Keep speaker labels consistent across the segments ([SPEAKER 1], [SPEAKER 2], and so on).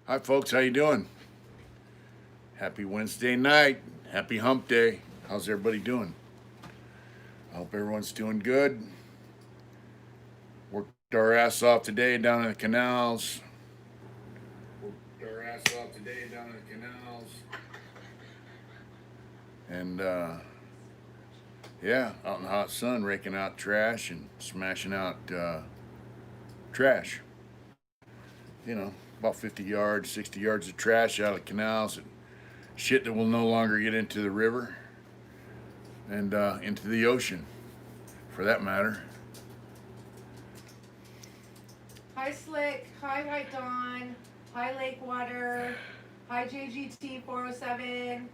[SPEAKER 1] Hi, folks. How you doing? Happy Wednesday night. Happy Hump Day. How's everybody doing? I hope everyone's doing good. Worked our ass off today down in the canals. Worked our ass off today down in the canals. And yeah, out in the hot sun, raking out trash and smashing out trash. You know, about 50 yards, 60 yards of trash out of the canals and shit that will no longer get into the river and into the ocean, for that matter.
[SPEAKER 2] Hi Slick. Hi Dawn. Hi Lakewater. Hi JGT 407.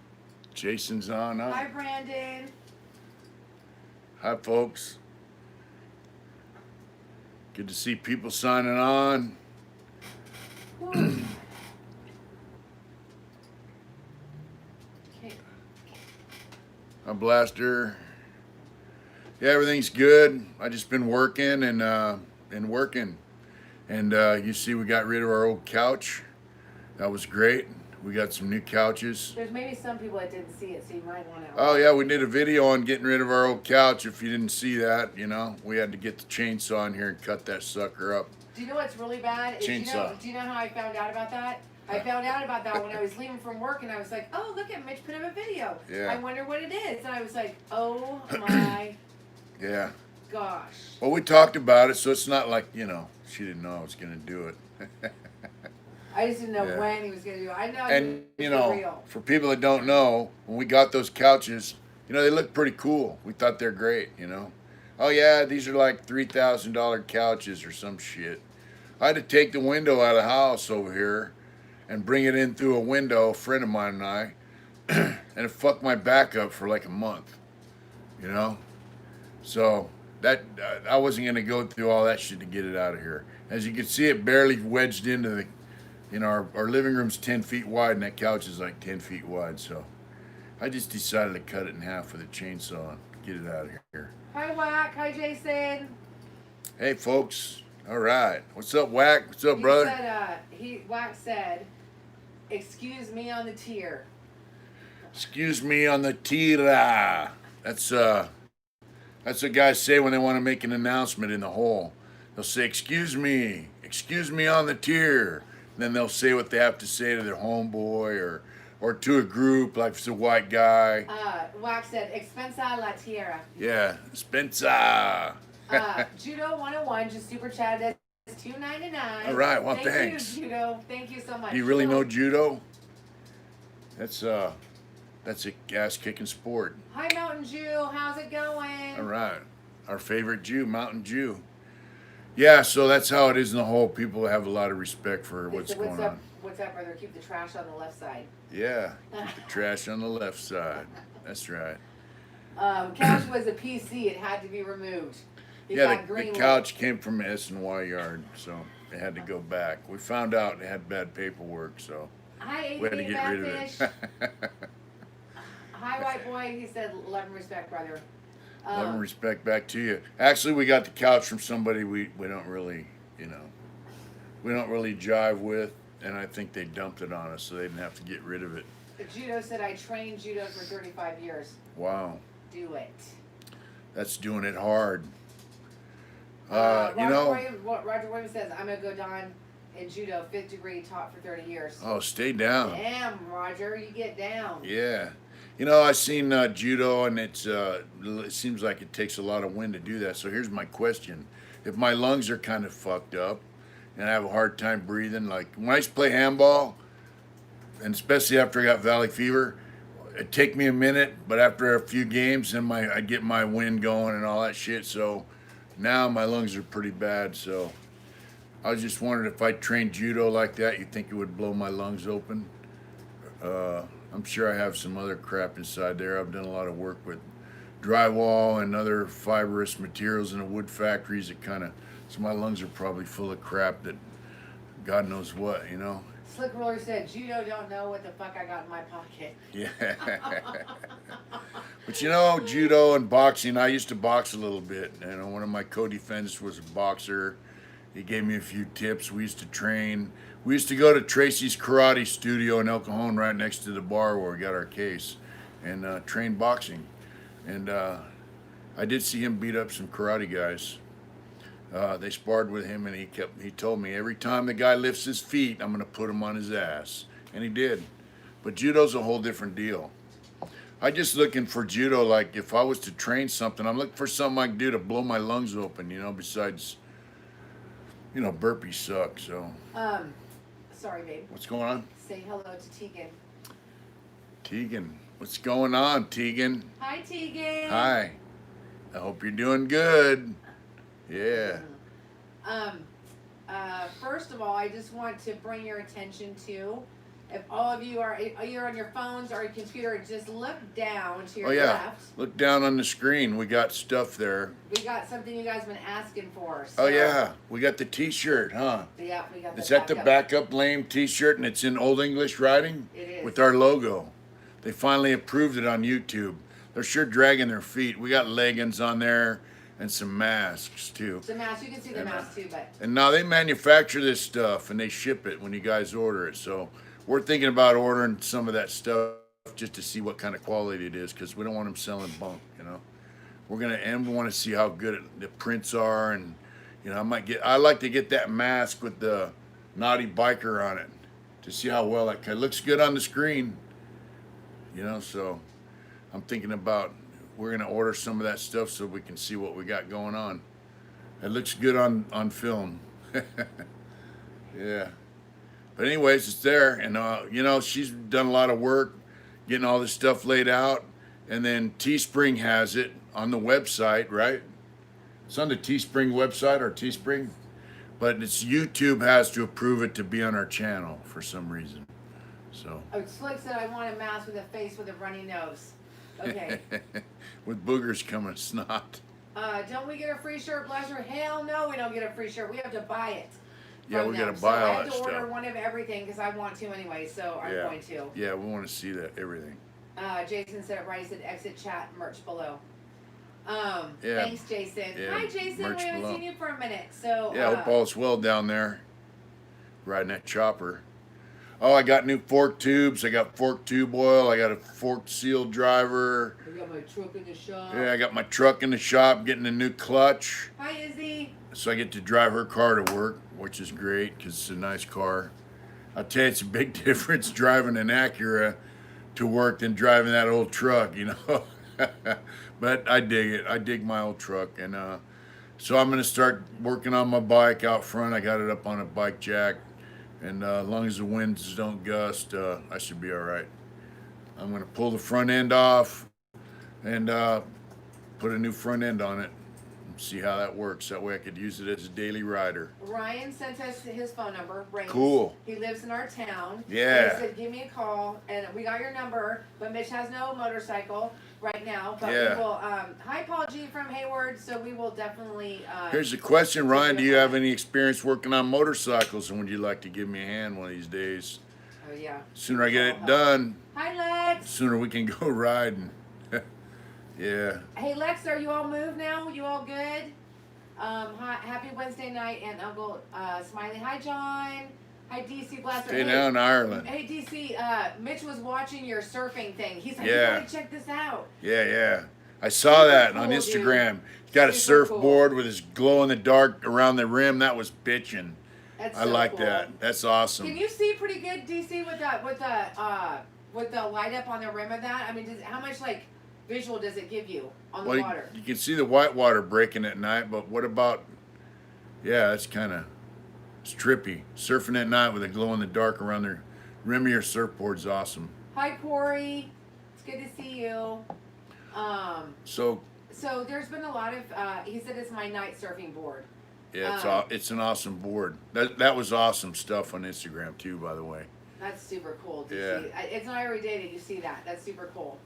[SPEAKER 1] Jason's on up.
[SPEAKER 2] Hi Brandon.
[SPEAKER 1] Hi, folks. Good to see people signing on.
[SPEAKER 2] Okay.
[SPEAKER 1] Hi, Blaster. Yeah, everything's good. I just been working and working. And you see, we got rid of our old couch. That was great. We got some new couches.
[SPEAKER 2] There's maybe some people that didn't see it, so you might want to.
[SPEAKER 1] Oh yeah, we did a video on getting rid of our old couch. If you didn't see that, we had to get the chainsaw in here and cut that sucker up.
[SPEAKER 2] Do you know what's really bad?
[SPEAKER 1] Chainsaw.
[SPEAKER 2] Do you know how I found out about that? I found out about that when I was leaving from work, and I was like, "Oh, look at Mitch put up a video.
[SPEAKER 1] Yeah.
[SPEAKER 2] I wonder what it is." And I was like, "Oh my
[SPEAKER 1] Yeah.
[SPEAKER 2] gosh."
[SPEAKER 1] Well, we talked about it, so it's not like she didn't know I was gonna do it.
[SPEAKER 2] I just didn't know
[SPEAKER 1] Yeah.
[SPEAKER 2] when he was going to do it. I know.
[SPEAKER 1] And
[SPEAKER 2] it was real.
[SPEAKER 1] for people that don't know, when we got those couches, they look pretty cool. We thought they're great. Oh yeah, these are like $3,000 couches or some shit. I had to take the window out of the house over here and bring it in through a window, a friend of mine and I, and it fucked my back up for like a month. So that I wasn't gonna go through all that shit to get it out of here. As you can see, it barely wedged into the. Our living room's 10 feet wide, and that couch is like 10 feet wide. So I just decided to cut it in half with a chainsaw and get it out of here.
[SPEAKER 2] Hi, Whack. Hi, Jason.
[SPEAKER 1] Hey, folks. All right. What's up, Whack? What's up, brother?
[SPEAKER 2] Whack said, "Excuse me on the tier."
[SPEAKER 1] Excuse me on the tira. That's what guys say when they want to make an announcement in the hole. They'll say, excuse me on the tier. Then they'll say what they have to say to their homeboy or to a group, like if it's a white guy.
[SPEAKER 2] Wax said, "Expensa la tierra."
[SPEAKER 1] Yeah, Spencer.
[SPEAKER 2] Judo 101 just super chatted us $2.99.
[SPEAKER 1] All right, well,
[SPEAKER 2] Thank
[SPEAKER 1] thanks.
[SPEAKER 2] you, Judo. Thank you so much.
[SPEAKER 1] Do you really know judo? That's a ass kicking sport.
[SPEAKER 2] Hi, Mountain Jew. How's it going?
[SPEAKER 1] All right, our favorite Jew, Mountain Jew. Yeah, so that's how it is in the hole. People have a lot of respect for what's going on.
[SPEAKER 2] What's up, brother? Keep the trash on the left side.
[SPEAKER 1] Yeah, keep the trash on the left side. That's right.
[SPEAKER 2] Couch was a PC. It had to be removed.
[SPEAKER 1] Yeah, the couch came from S&Y yard, so it had to go back. We found out it had bad paperwork, so
[SPEAKER 2] Hi,
[SPEAKER 1] we had to get rid of it.
[SPEAKER 2] Hi, white boy. He said, "Love and respect, brother."
[SPEAKER 1] Love and respect back to you. Actually, we got the couch from somebody we don't really, we don't really jive with, and I think they dumped it on us, so they didn't have to get rid of it.
[SPEAKER 2] Judo said, "I trained judo for 35 years."
[SPEAKER 1] Wow.
[SPEAKER 2] Do it.
[SPEAKER 1] That's doing it hard.
[SPEAKER 2] Roger Williams says, "I'm a Godon in judo, 5th degree, taught for 30 years."
[SPEAKER 1] Oh, stay down.
[SPEAKER 2] Damn, Roger, you get down.
[SPEAKER 1] Yeah. I seen judo, and it seems like it takes a lot of wind to do that. So here's my question. If my lungs are kind of fucked up and I have a hard time breathing, like when I used to play handball, and especially after I got valley fever, it'd take me a minute, but after a few games, then I'd get my wind going and all that shit. So now my lungs are pretty bad. So I was just wondering if I trained judo like that, you think it would blow my lungs open? I'm sure I have some other crap inside there. I've done a lot of work with drywall and other fibrous materials in the wood factories that so my lungs are probably full of crap that God knows what,
[SPEAKER 2] Slick Roller said, "Judo don't know what the fuck I got in my pocket."
[SPEAKER 1] Yeah. But judo and boxing, I used to box a little bit. One of my co-defendants was a boxer, He gave me a few tips. We used to train. We used to go to Tracy's Karate Studio in El Cajon, right next to the bar where we got our case, and train boxing. And I did see him beat up some karate guys. They sparred with him, and he told me every time the guy lifts his feet, I'm gonna put him on his ass, and he did. But judo's a whole different deal. I just looking for judo. Like if I was to train something, I'm looking for something I can do to blow my lungs open. Besides, burpees suck. So.
[SPEAKER 2] Sorry, babe.
[SPEAKER 1] What's going on?
[SPEAKER 2] Say hello to Tegan.
[SPEAKER 1] Tegan, what's going on, Tegan?
[SPEAKER 2] Hi, Tegan.
[SPEAKER 1] Hi. I hope you're doing good. Yeah.
[SPEAKER 2] First of all, I just want to bring your attention to, if all of you you're on your phones or your computer, just look down to your left.
[SPEAKER 1] Look down on the screen. We got stuff there.
[SPEAKER 2] We got something you guys been asking for.
[SPEAKER 1] So. Oh yeah, we got the T-shirt, huh?
[SPEAKER 2] Yeah, we got.
[SPEAKER 1] Is that the backup lame T-shirt, and it's in Old English writing?
[SPEAKER 2] It is.
[SPEAKER 1] With our logo. They finally approved it on YouTube. They're sure dragging their feet. We got leggings on there and some masks too.
[SPEAKER 2] Some masks. You can see the masks too, but.
[SPEAKER 1] And now they manufacture this stuff and they ship it when you guys order it. So we're thinking about ordering some of that stuff just to see what kind of quality it is, because we don't want them selling bunk. We want to see how good the prints are, and I like to get that mask with the naughty biker on it to see how well that looks good on the screen. So I'm thinking about we're gonna order some of that stuff so we can see what we got going on. It looks good on film. Yeah. But anyways, it's there, and she's done a lot of work getting all this stuff laid out, and then Teespring has it on the website, right? It's on the Teespring website or Teespring, but it's YouTube has to approve it to be on our channel for some reason. So.
[SPEAKER 2] Oh, Slick said I want a mask with a face with a runny nose. Okay.
[SPEAKER 1] With boogers coming snot.
[SPEAKER 2] Don't we get a free shirt, Blaster? Hell no, we don't get a free shirt. We have to buy it.
[SPEAKER 1] Yeah, we gotta buy all that stuff.
[SPEAKER 2] I have to order one of everything because I want to anyway, so I'm going to.
[SPEAKER 1] Yeah, we want to see that everything.
[SPEAKER 2] Jason said it right. He said exit chat merch below.
[SPEAKER 1] Yeah.
[SPEAKER 2] Thanks, Jason.
[SPEAKER 1] Yeah,
[SPEAKER 2] hi, Jason. We haven't seen you for a minute. So.
[SPEAKER 1] Yeah, hope all's well down there. Riding that chopper. Oh, I got new fork tubes. I got fork tube oil. I got a fork seal driver.
[SPEAKER 2] I got my truck in the shop.
[SPEAKER 1] Yeah, I got my truck in the shop, getting a new clutch.
[SPEAKER 2] Hi, Izzy.
[SPEAKER 1] So I get to drive her car to work, which is great because it's a nice car. I'll tell you, it's a big difference driving an Acura to work than driving that old truck, But I dig it. I dig my old truck. And so I'm going to start working on my bike out front. I got it up on a bike jack. And as long as the winds don't gust, I should be all right. I'm going to pull the front end off and put a new front end on it and see how that works. That way I could use it as a daily rider.
[SPEAKER 2] Ryan sent us his phone number. Rains.
[SPEAKER 1] Cool.
[SPEAKER 2] He lives in our town.
[SPEAKER 1] Yeah.
[SPEAKER 2] He said, give me a call. And we got your number, but Mitch has no motorcycle right now. But we will, hi, Paul G. from Hayward. So we will definitely.
[SPEAKER 1] Here's the question, Ryan. Do you have any experience working on motorcycles, and would you like to give me a hand one of these days?
[SPEAKER 2] Oh, yeah.
[SPEAKER 1] Sooner I get it done,
[SPEAKER 2] hi, Lex.
[SPEAKER 1] sooner we can go riding. Yeah.
[SPEAKER 2] Hey, Lex, are you all moved now? You all good? Hi, happy Wednesday night, and Uncle Smiley. Hi, John. Hi, DC Blaster.
[SPEAKER 1] Stay down in Ireland.
[SPEAKER 2] Hey, DC, Mitch was watching your surfing thing. He's like,
[SPEAKER 1] Yeah.
[SPEAKER 2] you gotta check this out.
[SPEAKER 1] Yeah. I saw that on
[SPEAKER 2] cool,
[SPEAKER 1] Instagram.
[SPEAKER 2] dude.
[SPEAKER 1] He's got a
[SPEAKER 2] Super
[SPEAKER 1] surfboard with his glow in the dark around the rim. That was bitching.
[SPEAKER 2] That's
[SPEAKER 1] I
[SPEAKER 2] so
[SPEAKER 1] like
[SPEAKER 2] cool.
[SPEAKER 1] that. That's awesome.
[SPEAKER 2] Can you see pretty good, DC, with the light up on the rim of that? I mean, how much visual does it give you on the water?
[SPEAKER 1] You can see the white water breaking at night, but what about? Yeah, it's trippy. Surfing at night with a glow in the dark around the rim of your surfboard's awesome.
[SPEAKER 2] Hi, Corey. It's good to see you.
[SPEAKER 1] So
[SPEAKER 2] there's been a lot of. He said it's my night surfing board.
[SPEAKER 1] Yeah, it's an awesome board. That was awesome stuff on Instagram too, by the way.
[SPEAKER 2] That's super cool to
[SPEAKER 1] Yeah.
[SPEAKER 2] see. It's not every day that you see that. That's super cool.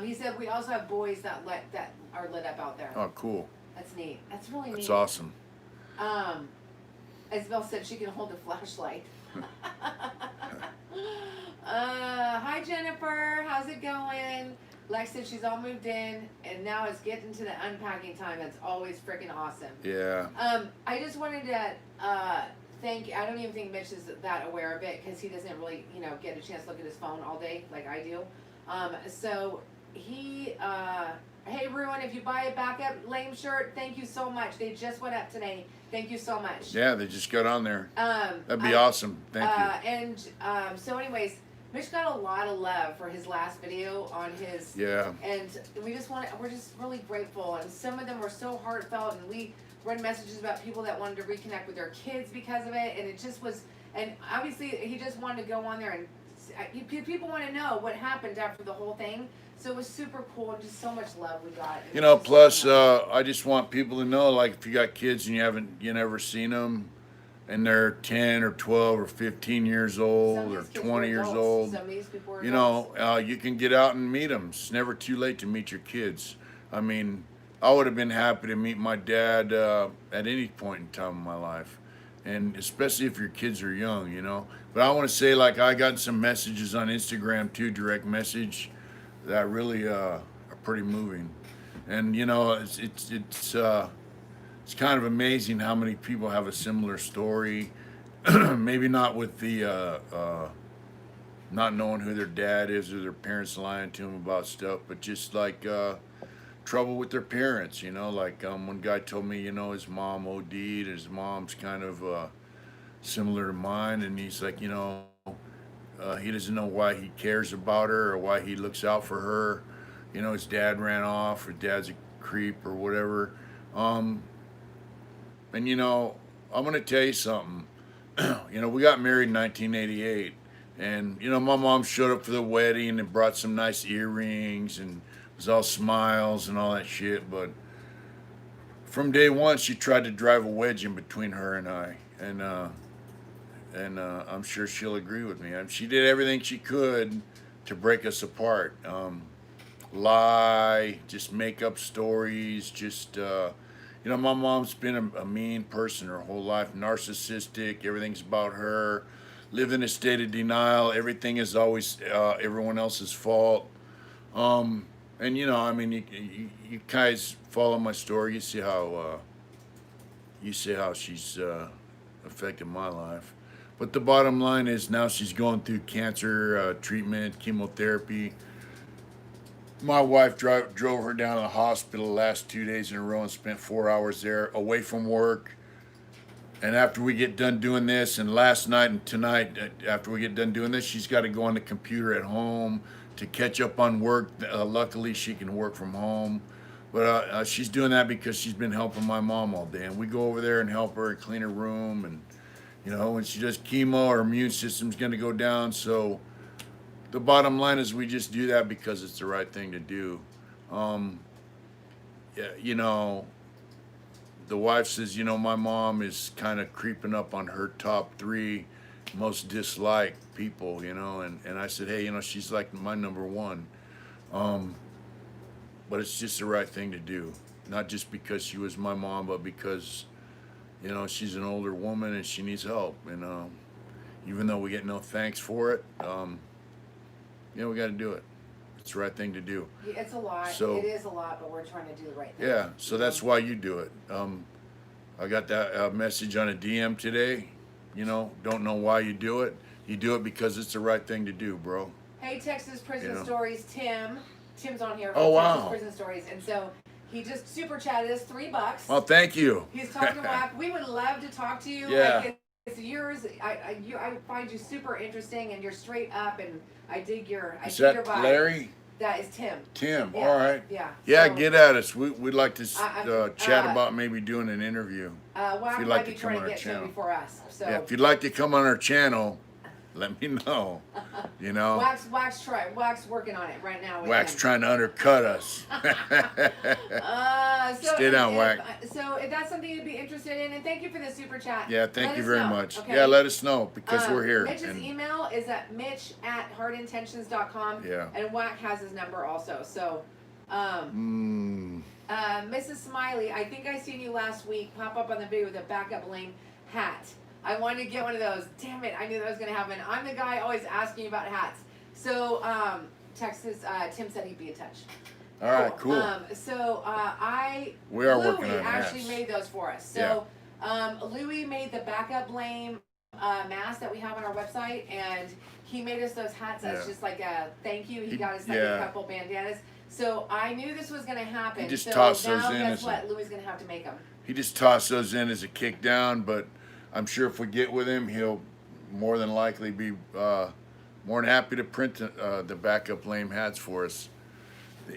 [SPEAKER 2] He said we also have buoys that are lit up out there.
[SPEAKER 1] Oh, cool.
[SPEAKER 2] That's neat. That's really neat.
[SPEAKER 1] That's awesome.
[SPEAKER 2] Isabel said she can hold a flashlight. Hi, Jennifer. How's it going? Like I said, she's all moved in, and now it's getting to the unpacking time. That's always freaking awesome.
[SPEAKER 1] Yeah.
[SPEAKER 2] I just wanted to thank. I don't even think Mitch is that aware of it because he doesn't really, get a chance to look at his phone all day like I do. So he, hey Ruin, if you buy a backup lame shirt, thank you so much. They just went up today. Thank you so much.
[SPEAKER 1] Yeah, they just got on there. That'd be awesome. Thank you.
[SPEAKER 2] And so, anyways. Mitch got a lot of love for his last video on his, and we're just really grateful, and some of them were so heartfelt, and we read messages about people that wanted to reconnect with their kids because of it, and it just was, and obviously he just wanted to go on there, and people want to know what happened after the whole thing, so it was super cool, and just so much love we got.
[SPEAKER 1] Plus, I just want people to know, like, if you got kids and you never seen them, and they're 10 or 12 or 15 years old or 20 years old, you can get out and meet them. It's never too late to meet your kids. I mean, I would have been happy to meet my dad at any point in time in my life, and especially if your kids are young, But I want to say, like, I got some messages on Instagram too, direct message, that really are pretty moving. And, it's kind of amazing how many people have a similar story. Maybe not with the not knowing who their dad is or their parents lying to them about stuff, but just like trouble with their parents. Like one guy told me, his mom OD'd. His mom's kind of similar to mine, and he's like, he doesn't know why he cares about her or why he looks out for her. His dad ran off, or dad's a creep or whatever. And I'm gonna tell you something. We got married in 1988, and my mom showed up for the wedding and brought some nice earrings and was all smiles and all that shit. But from day one, she tried to drive a wedge in between her and I, and I'm sure she'll agree with me. She did everything she could to break us apart. Lie, just make up stories, just. My mom's been a mean person her whole life, narcissistic, everything's about her, lived in a state of denial, everything is always everyone else's fault. And you guys follow my story, you see how she's affected my life. But the bottom line is now she's going through cancer treatment, chemotherapy. My wife drove her down to the hospital the last 2 days in a row and spent 4 hours there away from work. And after we get done doing this, and last night and tonight, after we get done doing this, she's got to go on the computer at home to catch up on work. Luckily, she can work from home. But she's doing that because she's been helping my mom all day. And we go over there and help her and clean her room. And, when she does chemo, her immune system's going to go down. So the bottom line is we just do that because it's the right thing to do. The wife says, my mom is kind of creeping up on her top 3 most disliked people, and I said, hey, she's like my number 1. But it's just the right thing to do. Not just because she was my mom, but because, she's an older woman and she needs help. And even though we get no thanks for it, we got to do it. It's the right thing to do.
[SPEAKER 2] It's a lot.
[SPEAKER 1] So,
[SPEAKER 2] it is a lot, but we're trying to do the right thing.
[SPEAKER 1] Yeah, so that's why you do it. I got that message on a DM today. Don't know why you do it. You do it because it's the right thing to do, bro.
[SPEAKER 2] Hey, Texas Prison Stories, Tim's on here.
[SPEAKER 1] Oh, wow.
[SPEAKER 2] Texas Prison Stories, and so he just super chatted us $3.
[SPEAKER 1] Well, thank you.
[SPEAKER 2] He's talking to Whack. We would love to talk to you.
[SPEAKER 1] Yeah.
[SPEAKER 2] Like, it's yours. I find you super interesting, and you're straight up, and I dig your
[SPEAKER 1] Is
[SPEAKER 2] your
[SPEAKER 1] that
[SPEAKER 2] vibe.
[SPEAKER 1] Larry?
[SPEAKER 2] That is Tim.
[SPEAKER 1] Tim,
[SPEAKER 2] Yeah.
[SPEAKER 1] all right.
[SPEAKER 2] Yeah.
[SPEAKER 1] Yeah,
[SPEAKER 2] So,
[SPEAKER 1] get at us. We'd like to chat
[SPEAKER 2] uh,
[SPEAKER 1] about maybe doing an interview.
[SPEAKER 2] Whack
[SPEAKER 1] if you'd
[SPEAKER 2] might
[SPEAKER 1] like
[SPEAKER 2] be
[SPEAKER 1] to come
[SPEAKER 2] trying
[SPEAKER 1] on
[SPEAKER 2] to
[SPEAKER 1] our
[SPEAKER 2] get to him
[SPEAKER 1] channel.
[SPEAKER 2] before us. So
[SPEAKER 1] Yeah, if you'd like to come on our channel, let me know.
[SPEAKER 2] Wax working on it right now. With
[SPEAKER 1] Wax
[SPEAKER 2] him.
[SPEAKER 1] trying to undercut us. Stay down, Wax.
[SPEAKER 2] So if that's something you'd be interested in, and thank you for the super chat.
[SPEAKER 1] Yeah, thank you very much.
[SPEAKER 2] Okay?
[SPEAKER 1] Yeah, let us know because we're here.
[SPEAKER 2] Mitch's email is at mitch@heartintentions.com.
[SPEAKER 1] Yeah.
[SPEAKER 2] And Whack has his number also. So, Mrs. Smiley, I think I seen you last week pop up on the video with a backup lame hat. I wanted to get one of those. Damn it, I knew that was going to happen. I'm the guy always asking you about hats. So, Texas, Tim said he'd be in touch.
[SPEAKER 1] All right, cool. We are working on
[SPEAKER 2] actually
[SPEAKER 1] hats.
[SPEAKER 2] made those for us. So Louis made the backup lame mask that we have on our website, and he made us those hats as just like a thank you. He got us like a couple bandanas. So I knew this was going to happen.
[SPEAKER 1] He just
[SPEAKER 2] so
[SPEAKER 1] tossed
[SPEAKER 2] now
[SPEAKER 1] those in.
[SPEAKER 2] Guess what? Louis is going to have to make them.
[SPEAKER 1] He just tossed those in as a kick down, but I'm sure if we get with him, he'll more than likely be more than happy to print the backup lame hats for us.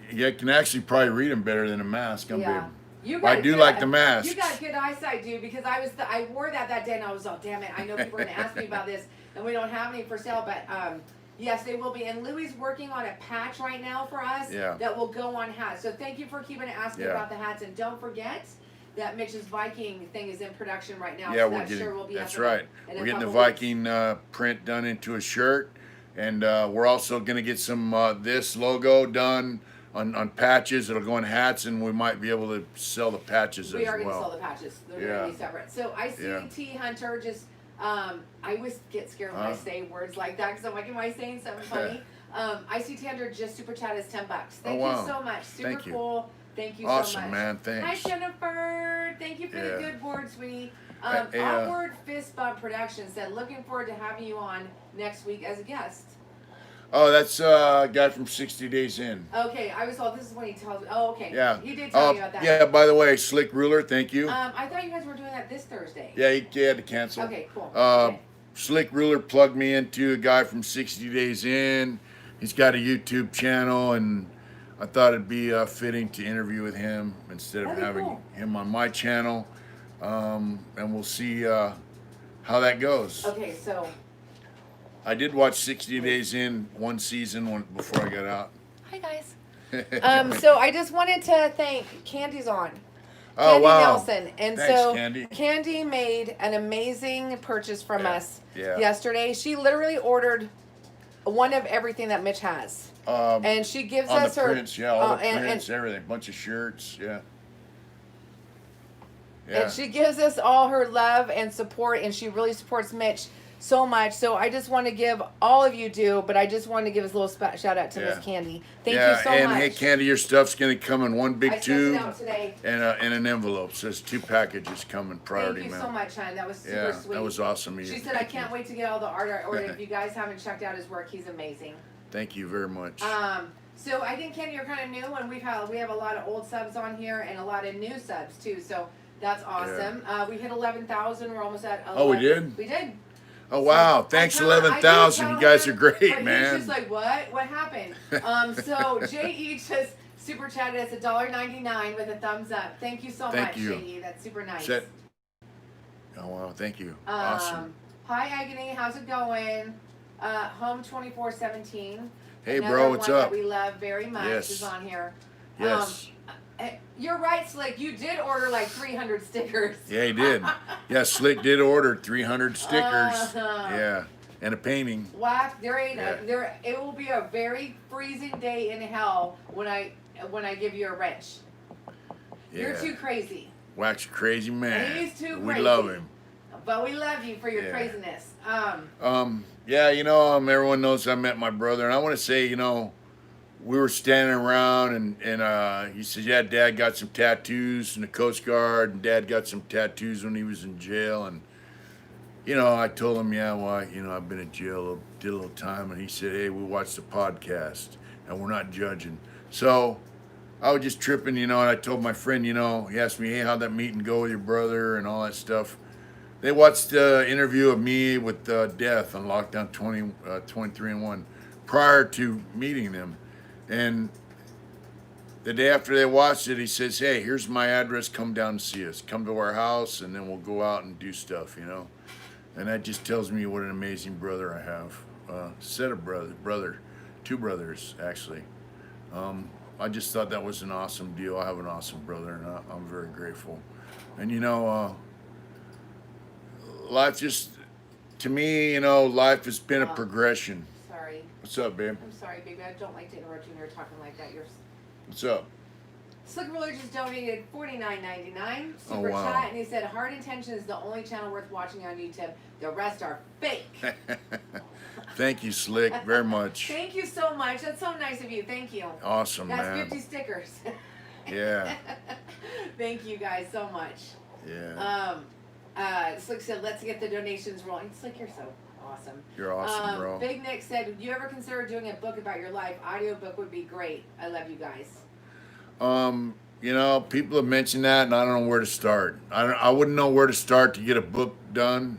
[SPEAKER 1] You can actually probably read them better than a mask. I do like the mask.
[SPEAKER 2] You got good eyesight, dude, because I wore that day and I was like, damn it, I know people are going to ask me about this and we don't have any for sale, but yes, they will be. And Louis working on a patch right now for us that will go on hats. So thank you for keeping asking about the hats, and don't forget that Mitch's Viking thing is in production right now.
[SPEAKER 1] Yeah,
[SPEAKER 2] so that sure will be
[SPEAKER 1] that's right. We're getting the Viking print done into a shirt, and we're also going to get some this logo done on patches. It'll go on hats, and we might be able to sell the patches as well.
[SPEAKER 2] We are going to sell the patches. They're going to be separate. So I see T Hunter just, I always get scared when I say words like that because I'm like, am I saying something funny? I see T Hunter just super chat is $10. Thank you so much. Super cool. Thank you so much.
[SPEAKER 1] Awesome, man. Thanks.
[SPEAKER 2] Hi, Jennifer. Thank you for the good board, sweetie. Awkward Fist Bump Productions said, looking forward to having you on next week as a guest.
[SPEAKER 1] Oh, that's a guy from 60 Days In.
[SPEAKER 2] Okay, I was told this is when he tells me. Oh, okay.
[SPEAKER 1] Yeah.
[SPEAKER 2] He did tell me about that.
[SPEAKER 1] Yeah, by the way, Slick Ruler, thank you.
[SPEAKER 2] I thought you guys were doing that this Thursday.
[SPEAKER 1] Yeah, he had to cancel.
[SPEAKER 2] Okay, cool.
[SPEAKER 1] Slick Ruler plugged me into a guy from 60 Days In. He's got a YouTube channel, and I thought it'd be fitting to interview with him instead of having him on my channel. And we'll see how that goes.
[SPEAKER 2] Okay, so
[SPEAKER 1] I did watch 60 Days In one season before I got out.
[SPEAKER 2] Hi, guys. So I just wanted to thank Candy's on.
[SPEAKER 1] Oh,
[SPEAKER 2] Candy
[SPEAKER 1] wow.
[SPEAKER 2] Nelson. And
[SPEAKER 1] Thanks,
[SPEAKER 2] Candy made an amazing purchase from us
[SPEAKER 1] Yeah.
[SPEAKER 2] yesterday. She literally ordered one of everything that Mitch has. And she gives
[SPEAKER 1] on
[SPEAKER 2] us
[SPEAKER 1] the
[SPEAKER 2] her
[SPEAKER 1] prints, all the prints, everything, bunch of shirts,
[SPEAKER 2] And she gives us all her love and support, and she really supports Mitch so much. So I just want to give all of you but I just want to give us a little shout out to Miss Candy. Thank you so much.
[SPEAKER 1] And hey, Candy, your stuff's gonna come in one big tube
[SPEAKER 2] out today.
[SPEAKER 1] and an envelope. So there's 2 packages coming priority.
[SPEAKER 2] Thank you so much, hon. That was super
[SPEAKER 1] Yeah,
[SPEAKER 2] sweet.
[SPEAKER 1] that was awesome.
[SPEAKER 2] She said, I can't wait to get all the art I ordered. If you guys haven't checked out his work, he's amazing.
[SPEAKER 1] Thank you very much.
[SPEAKER 2] So I think, Kenny, you're kind of new, and we have a lot of old subs on here and a lot of new subs too. So that's awesome. We hit 11,000. We're almost at 11.
[SPEAKER 1] Oh, we did?
[SPEAKER 2] We did.
[SPEAKER 1] Oh, wow. Thanks, 11,000. You guys are great, man.
[SPEAKER 2] He's just like, what? What happened? So J.E. just super chatted us $1.99 with a thumbs up. Thank you so much, J.E. That's super nice.
[SPEAKER 1] Oh, wow. Thank you. Awesome.
[SPEAKER 2] Hi, Agony. How's it going? Home 2417.
[SPEAKER 1] Hey, bro. What's up?
[SPEAKER 2] That we love very much is on here.
[SPEAKER 1] Yes.
[SPEAKER 2] You're right, Slick. You did order like 300 stickers.
[SPEAKER 1] Yeah, he did. Yeah, Slick did order 300 stickers. Yeah, and a painting.
[SPEAKER 2] Whack, it will be a very freezing day in hell when I give you a wrench.
[SPEAKER 1] Yeah.
[SPEAKER 2] You're too crazy.
[SPEAKER 1] Wack's a crazy man.
[SPEAKER 2] He's too crazy.
[SPEAKER 1] We love him.
[SPEAKER 2] But we love you for your craziness.
[SPEAKER 1] Yeah, everyone knows I met my brother, and I want to say, we were standing around, and he said, yeah, Dad got some tattoos in the Coast Guard, and Dad got some tattoos when he was in jail. And, I told him, I've been in jail, did a little time. And he said, hey, we watched the podcast, and we're not judging. So I was just tripping, and I told my friend, he asked me, hey, how'd that meeting go with your brother and all that stuff. They watched the interview of me with Death on Lockdown 23-1 prior to meeting them. And the day after they watched it, he says, hey, here's my address. Come down and see us. Come to our house, and then we'll go out and do stuff, And that just tells me what an amazing brother I have. Set of brother, 2 brothers, actually. I just thought that was an awesome deal. I have an awesome brother, and I'm very grateful. And, life just, to me, life has been a progression.
[SPEAKER 2] Sorry.
[SPEAKER 1] What's up, babe?
[SPEAKER 2] I'm sorry, baby. I don't like to interrupt you when you're talking like that.
[SPEAKER 1] What's up?
[SPEAKER 2] Slick Ruler just donated $49.99 super chat, and he said, Hard Intention is the only channel worth watching on YouTube. The rest are fake.
[SPEAKER 1] Thank you, Slick, very much.
[SPEAKER 2] Thank you so much. That's so nice of you. Thank you.
[SPEAKER 1] Awesome,
[SPEAKER 2] That's
[SPEAKER 1] man.
[SPEAKER 2] 50 stickers.
[SPEAKER 1] Yeah.
[SPEAKER 2] Thank you guys so much.
[SPEAKER 1] Yeah.
[SPEAKER 2] Slick said, let's get the donations rolling. Slick, you're so awesome.
[SPEAKER 1] You're awesome, bro.
[SPEAKER 2] Big Nick said, would you ever consider doing a book about your life? Audiobook would be great. I love you guys.
[SPEAKER 1] You know, people have mentioned that, and I don't know where to start. I wouldn't know where to start to get a book done.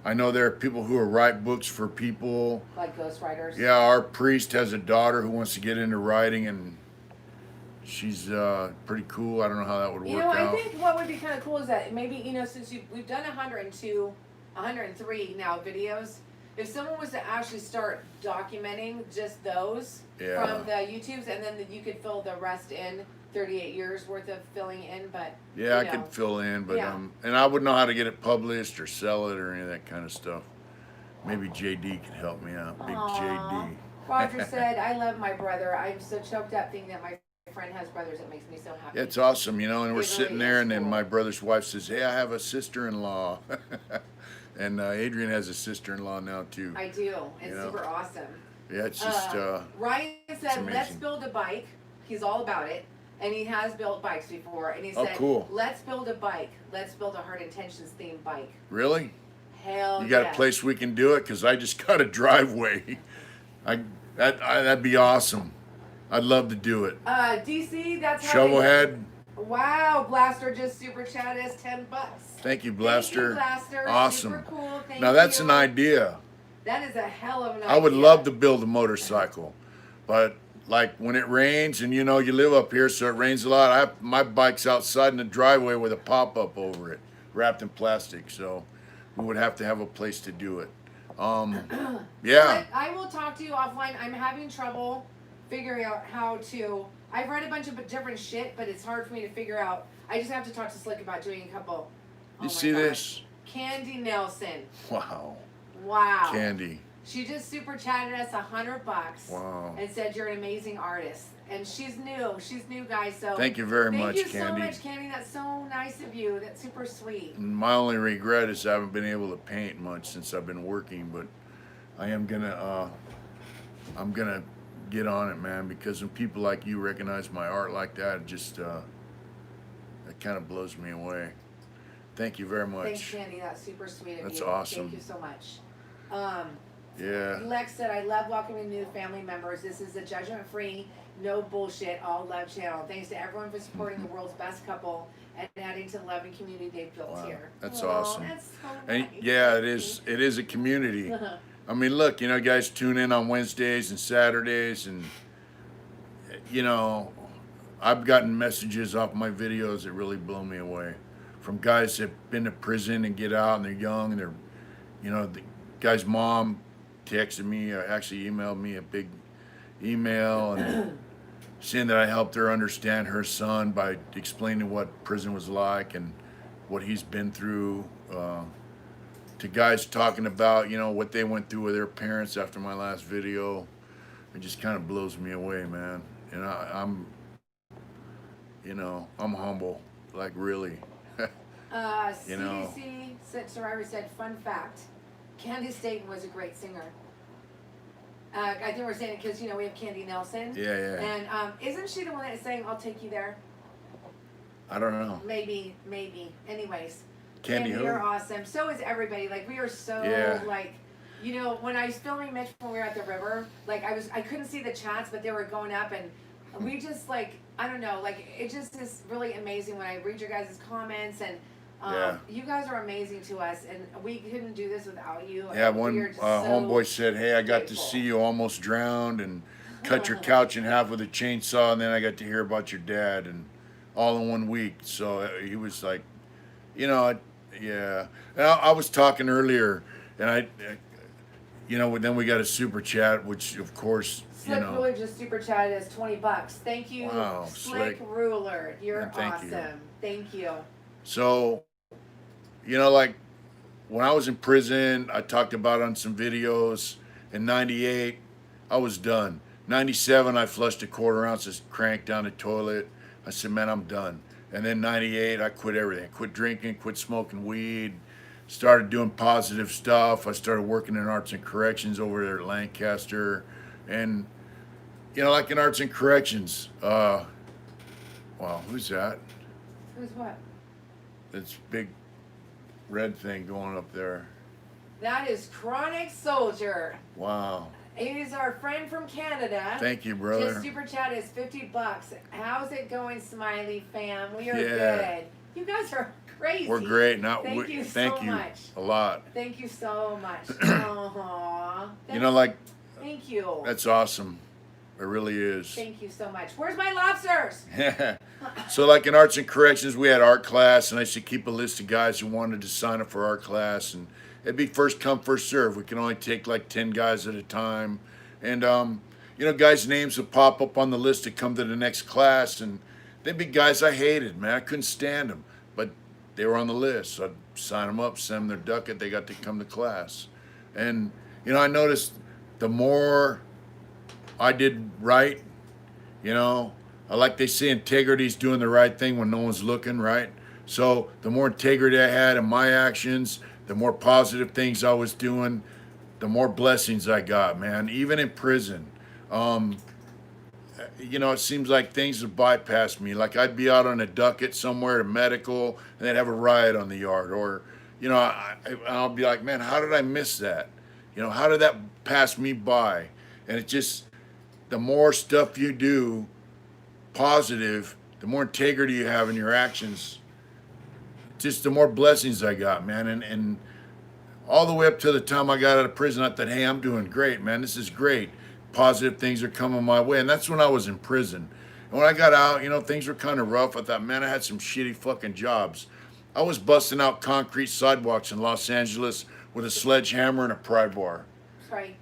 [SPEAKER 1] I know there are people who write books for people.
[SPEAKER 2] Like ghostwriters?
[SPEAKER 1] Yeah, our priest has a daughter who wants to get into writing, and she's pretty cool. I don't know how that would work out.
[SPEAKER 2] I think what would be kind of cool is that maybe, since we've done 102, 103 now videos, if someone was to actually start documenting just those from the YouTubes, and then you could fill the rest in, 38 years worth of filling in, but
[SPEAKER 1] yeah, I could fill in, but and I wouldn't know how to get it published or sell it or any of that kind of stuff. Maybe JD could help me out. Big JD.
[SPEAKER 2] Roger said, I love my brother. I'm so choked up thinking that my friend has brothers. It makes me so happy.
[SPEAKER 1] It's awesome, and we're sitting there, and then my brother's wife says, hey, I have a sister-in-law. And Adrian has a sister-in-law now, too.
[SPEAKER 2] I do. It's super awesome.
[SPEAKER 1] Yeah, it's just
[SPEAKER 2] Ryan said, let's build a bike. He's all about it. And he has built bikes before. And he said,
[SPEAKER 1] cool.
[SPEAKER 2] Let's build a bike. Let's build a Heart Intentions themed bike.
[SPEAKER 1] Really?
[SPEAKER 2] Hell
[SPEAKER 1] You got a place we can do it? Because I just got a driveway. That'd be awesome. I'd love to do it.
[SPEAKER 2] DC, that's how
[SPEAKER 1] Shovelhead.
[SPEAKER 2] Wow, Blaster just super chatted us $10.
[SPEAKER 1] Thank you, Blaster.
[SPEAKER 2] Thank you, Blaster.
[SPEAKER 1] Awesome.
[SPEAKER 2] Super cool. Thank
[SPEAKER 1] now that's
[SPEAKER 2] you.
[SPEAKER 1] an idea.
[SPEAKER 2] That is a hell of an idea.
[SPEAKER 1] I would love to build a motorcycle, but like when it rains, and you live up here, so it rains a lot. My bike's outside in the driveway with a pop-up over it, wrapped in plastic. So we would have to have a place to do it. Yeah.
[SPEAKER 2] I will talk to you offline. I'm having trouble figuring out how to. I've read a bunch of different shit, but it's hard for me to figure out. I just have to talk to Slick about doing a couple.
[SPEAKER 1] You see this?
[SPEAKER 2] Candy Nelson.
[SPEAKER 1] Wow. Candy.
[SPEAKER 2] She just super chatted us $100.
[SPEAKER 1] Wow.
[SPEAKER 2] And said you're an amazing artist. And she's new. She's new, guys. So
[SPEAKER 1] thank you very much, Candy.
[SPEAKER 2] Thank you so much, Candy. That's so nice of you. That's super sweet.
[SPEAKER 1] My only regret is I haven't been able to paint much since I've been working, but I am gonna. I'm gonna get on it, man, because when people like you recognize my art like that, it just that kind of blows me away. Thank you very much.
[SPEAKER 2] Thanks, Candy. That's super sweet of you.
[SPEAKER 1] That's awesome.
[SPEAKER 2] Thank you so much.
[SPEAKER 1] Yeah.
[SPEAKER 2] Lex said, I love welcoming new family members. This is a judgment-free, no bullshit, all love channel. Thanks to everyone for supporting the world's best couple and adding to the loving community they've built here.
[SPEAKER 1] That's awesome.
[SPEAKER 2] That's so
[SPEAKER 1] and
[SPEAKER 2] nice.
[SPEAKER 1] yeah, it is a community. I mean, look, guys tune in on Wednesdays and Saturdays, and I've gotten messages off my videos that really blow me away from guys that've been to prison and get out, and they're young, and they're, the guy's mom texted me, actually emailed me a big email, and saying that I helped her understand her son by explaining what prison was like and what he's been through. To guys talking about, what they went through with their parents after my last video. It just kind of blows me away, man. And I'm humble, like really.
[SPEAKER 2] CDC Survivor said, fun fact, Candy Staten was a great singer. I think we're saying it because, we have Candy Nelson.
[SPEAKER 1] Yeah.
[SPEAKER 2] And isn't she the one that sang I'll Take You There?
[SPEAKER 1] I don't know.
[SPEAKER 2] Maybe. Anyways.
[SPEAKER 1] Candy who?
[SPEAKER 2] You're awesome. So is everybody. Like, we are so, when I was filming Mitch when we were at the river, I couldn't see the chats, but they were going up, and we just, I don't know, it just is really amazing when I read your guys' comments, and you guys are amazing to us, and we couldn't do this without you.
[SPEAKER 1] Yeah, one homeboy said, hey, I got to see you almost drowned and cut your couch in half with a chainsaw, and then I got to hear about your dad, and all in 1 week. So he was like, yeah. And I was talking earlier, and then we got a super chat, which of course,
[SPEAKER 2] Slick Ruler just super chatted us $20. Thank you,
[SPEAKER 1] wow,
[SPEAKER 2] Slick Ruler. You're awesome. Thank you.
[SPEAKER 1] So, when I was in prison, I talked about on some videos. In '98, I was done. '97, I flushed a quarter ounce of crank down the toilet. I said, man, I'm done. And then '98, I quit everything. Quit drinking, quit smoking weed, started doing positive stuff. I started working in arts and corrections over there at Lancaster, and like in arts and corrections. Wow, who's that?
[SPEAKER 2] Who's what?
[SPEAKER 1] This big red thing going up there.
[SPEAKER 2] That is Chronic Soldier.
[SPEAKER 1] Wow.
[SPEAKER 2] He's our friend from Canada.
[SPEAKER 1] Thank you, brother.
[SPEAKER 2] His super chat is $50. How's it going, Smiley fam? We are good. You guys are crazy.
[SPEAKER 1] We're great.
[SPEAKER 2] Thank you so much.
[SPEAKER 1] A lot.
[SPEAKER 2] Thank you so much. Aww. Thank you.
[SPEAKER 1] That's awesome. It really is.
[SPEAKER 2] Thank you so much. Where's my lobsters?
[SPEAKER 1] So like in arts and corrections, we had art class, and I used to keep a list of guys who wanted to sign up for art class, and it'd be first come, first serve. We can only take like 10 guys at a time. And, guys' names would pop up on the list to come to the next class, and they'd be guys I hated, man. I couldn't stand them, but they were on the list. So I'd sign them up, send them their ducat. They got to come to class. And, I noticed the more I did right, like they say, integrity's doing the right thing when no one's looking, right? So the more integrity I had in my actions, the more positive things I was doing, the more blessings I got, man. Even in prison, it seems like things have bypassed me. Like I'd be out on a ducat somewhere, a medical, and they'd have a riot on the yard. Or, I'll be like, man, how did I miss that? How did that pass me by? And it just, the more stuff you do positive, the more integrity you have in your actions, just the more blessings I got, man. And all the way up to the time I got out of prison, I thought, hey, I'm doing great, man. This is great. Positive things are coming my way. And that's when I was in prison. And when I got out, things were kind of rough. I thought, man, I had some shitty fucking jobs. I was busting out concrete sidewalks in Los Angeles with a sledgehammer and a pry bar.
[SPEAKER 2] Right.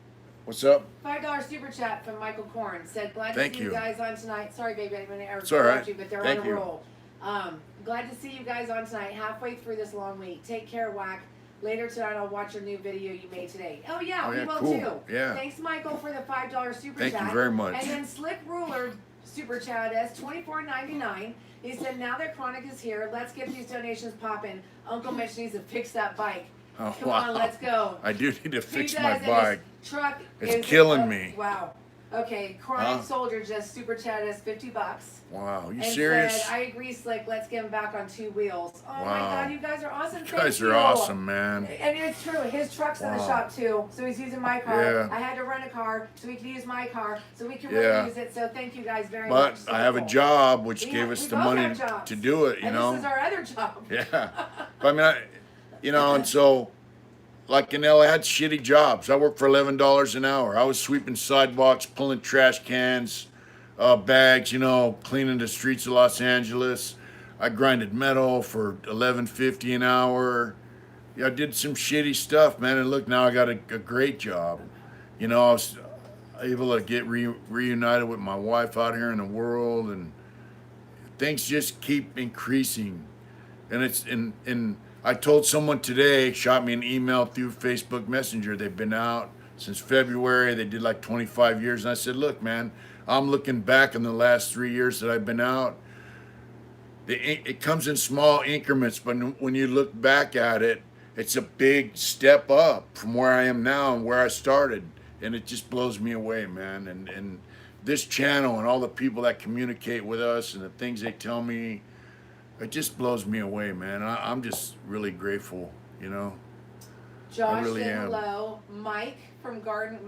[SPEAKER 1] What's up?
[SPEAKER 2] $5 super chat from Michael Korn. Said, glad to see you guys on tonight. Sorry, baby, I didn't
[SPEAKER 1] it's all right.
[SPEAKER 2] You, but they're on a roll. Glad to see you guys on tonight, halfway through this long week. Take care, Whack. Later tonight, I'll watch a new video you made today. Oh, yeah, we will
[SPEAKER 1] cool.
[SPEAKER 2] too.
[SPEAKER 1] Yeah.
[SPEAKER 2] Thanks, Michael, for the $5 super chat.
[SPEAKER 1] Thank you very much.
[SPEAKER 2] And then Slick Ruler super chat us $24.99. He said, now that Chronic is here, let's get these donations popping. Uncle Mitch needs to fix that bike.
[SPEAKER 1] Oh,
[SPEAKER 2] Come on, let's go.
[SPEAKER 1] I do need to fix my bike.
[SPEAKER 2] Truck
[SPEAKER 1] it's killing me.
[SPEAKER 2] Wow. Okay, Chronic Soldier just super chatted us $50.
[SPEAKER 1] Wow, you
[SPEAKER 2] and
[SPEAKER 1] serious?
[SPEAKER 2] Said, I agree, Slick. Let's get him back on 2 wheels. Oh my God, you guys are awesome.
[SPEAKER 1] You guys are awesome, man.
[SPEAKER 2] And it's true. His truck's in the shop too, so he's using my car. Yeah. I had to rent a car so he could use my car, so we can really use it. So thank you guys very much.
[SPEAKER 1] But I have a job, which gave us the money to do it.
[SPEAKER 2] And this is our other job.
[SPEAKER 1] Yeah. But I mean, and so. Like in LA, I had shitty jobs. I worked for $11 an hour. I was sweeping sidewalks, pulling trash cans, bags, cleaning the streets of Los Angeles. I grinded metal for $11.50 an hour. Yeah, I did some shitty stuff, man. And look, now I got a great job. I was able to get reunited with my wife out here in the world, and things just keep increasing. And it's in I told someone today, shot me an email through Facebook Messenger. They've been out since February. They did like 25 years. And I said, look, man, I'm looking back in the last 3 years that I've been out. It comes in small increments, but when you look back at it, it's a big step up from where I am now and where I started. And it just blows me away, man. And this channel and all the people that communicate with us and the things they tell me, it just blows me away, man. I'm just really grateful,
[SPEAKER 2] Josh really said hello. Mike from Garden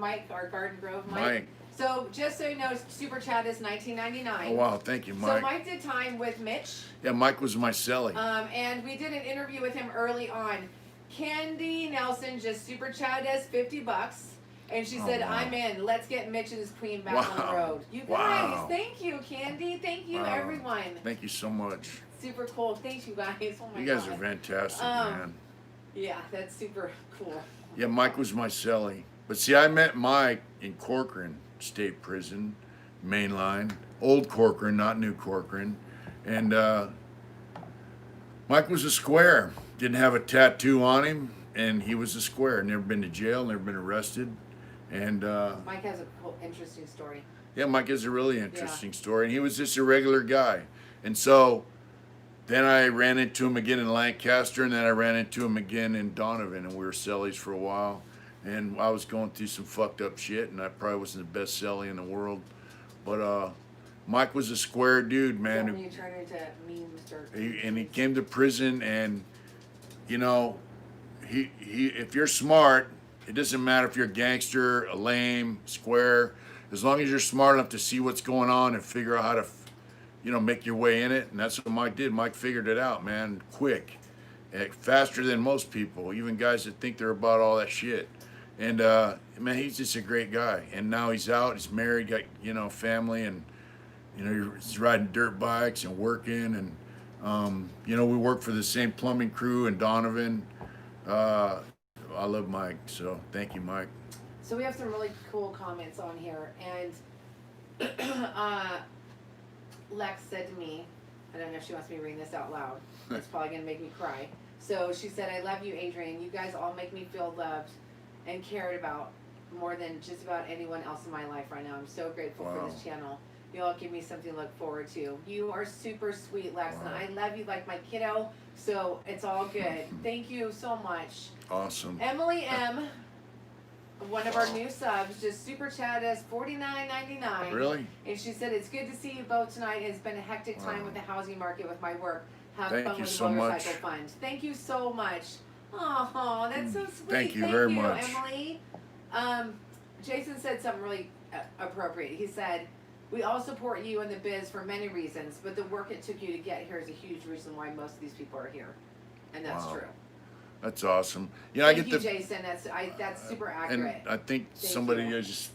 [SPEAKER 2] Grove. Mike. So just so you know, super chat is $19.99.
[SPEAKER 1] Oh wow, thank you, Mike.
[SPEAKER 2] So Mike did time with Mitch.
[SPEAKER 1] Yeah, Mike was my celly.
[SPEAKER 2] And we did an interview with him early on. Candy Nelson just super chatted us $50. And she said, I'm in. Let's get Mitch and his queen back on the road. You guys, thank you, Candy. Thank you, everyone.
[SPEAKER 1] Thank you so much.
[SPEAKER 2] Super cool. Thank you, guys. Oh my God.
[SPEAKER 1] You guys are fantastic, man.
[SPEAKER 2] Yeah, that's super cool.
[SPEAKER 1] Yeah, Mike was my celly. But see, I met Mike in Corcoran State Prison, mainline. Old Corcoran, not new Corcoran. And Mike was a square. Didn't have a tattoo on him, and he was a square. Never been to jail, never been arrested. And
[SPEAKER 2] Mike has a cool, interesting story.
[SPEAKER 1] Yeah, Mike has a really interesting story. And he was just a regular guy. And so then I ran into him again in Lancaster, and then I ran into him again in Donovan, and we were cellies for a while. And I was going through some fucked up shit, and I probably wasn't the best cellie in the world. But Mike was a square dude, man.
[SPEAKER 2] So when you turned into mean Mr.
[SPEAKER 1] He came to prison, and you know, he if you're smart, it doesn't matter if you're a gangster, a lame, square, as long as you're smart enough to see what's going on and figure out how to, make your way in it. And that's what Mike did. Mike figured it out, man, quick, faster than most people, even guys that think they're about all that shit. And man, he's just a great guy. And now he's out, he's married, got family, and he's riding dirt bikes and working. And we work for the same plumbing crew in Donovan. I love Mike, so thank you, Mike.
[SPEAKER 2] So we have some really cool comments on here, and Lex said to me, I don't know if she wants me to read this out loud. It's probably gonna make me cry. So she said, "I love you, Adrian. You guys all make me feel loved and cared about more than just about anyone else in my life right now. I'm so grateful for this channel. You all give me something to look forward to. You are super sweet, Lex, and I love you like my kiddo, so it's all good. Thank you so much."
[SPEAKER 1] Awesome.
[SPEAKER 2] Emily M., one of our new subs, just super chatted us $49.99.
[SPEAKER 1] Really?
[SPEAKER 2] And she said, "It's good to see you both tonight. It's been a hectic time with the housing market with my work. Have fun with the motorcycle fund." Thank you so much. Oh, that's so sweet.
[SPEAKER 1] Thank you very much,
[SPEAKER 2] Emily. Jason said something really appropriate. He said, "We all support you in the biz for many reasons, but the work it took you to get here is a huge reason why most of these people are here." And that's true.
[SPEAKER 1] That's awesome.
[SPEAKER 2] Thank you, Jason. That's super accurate.
[SPEAKER 1] And I think somebody just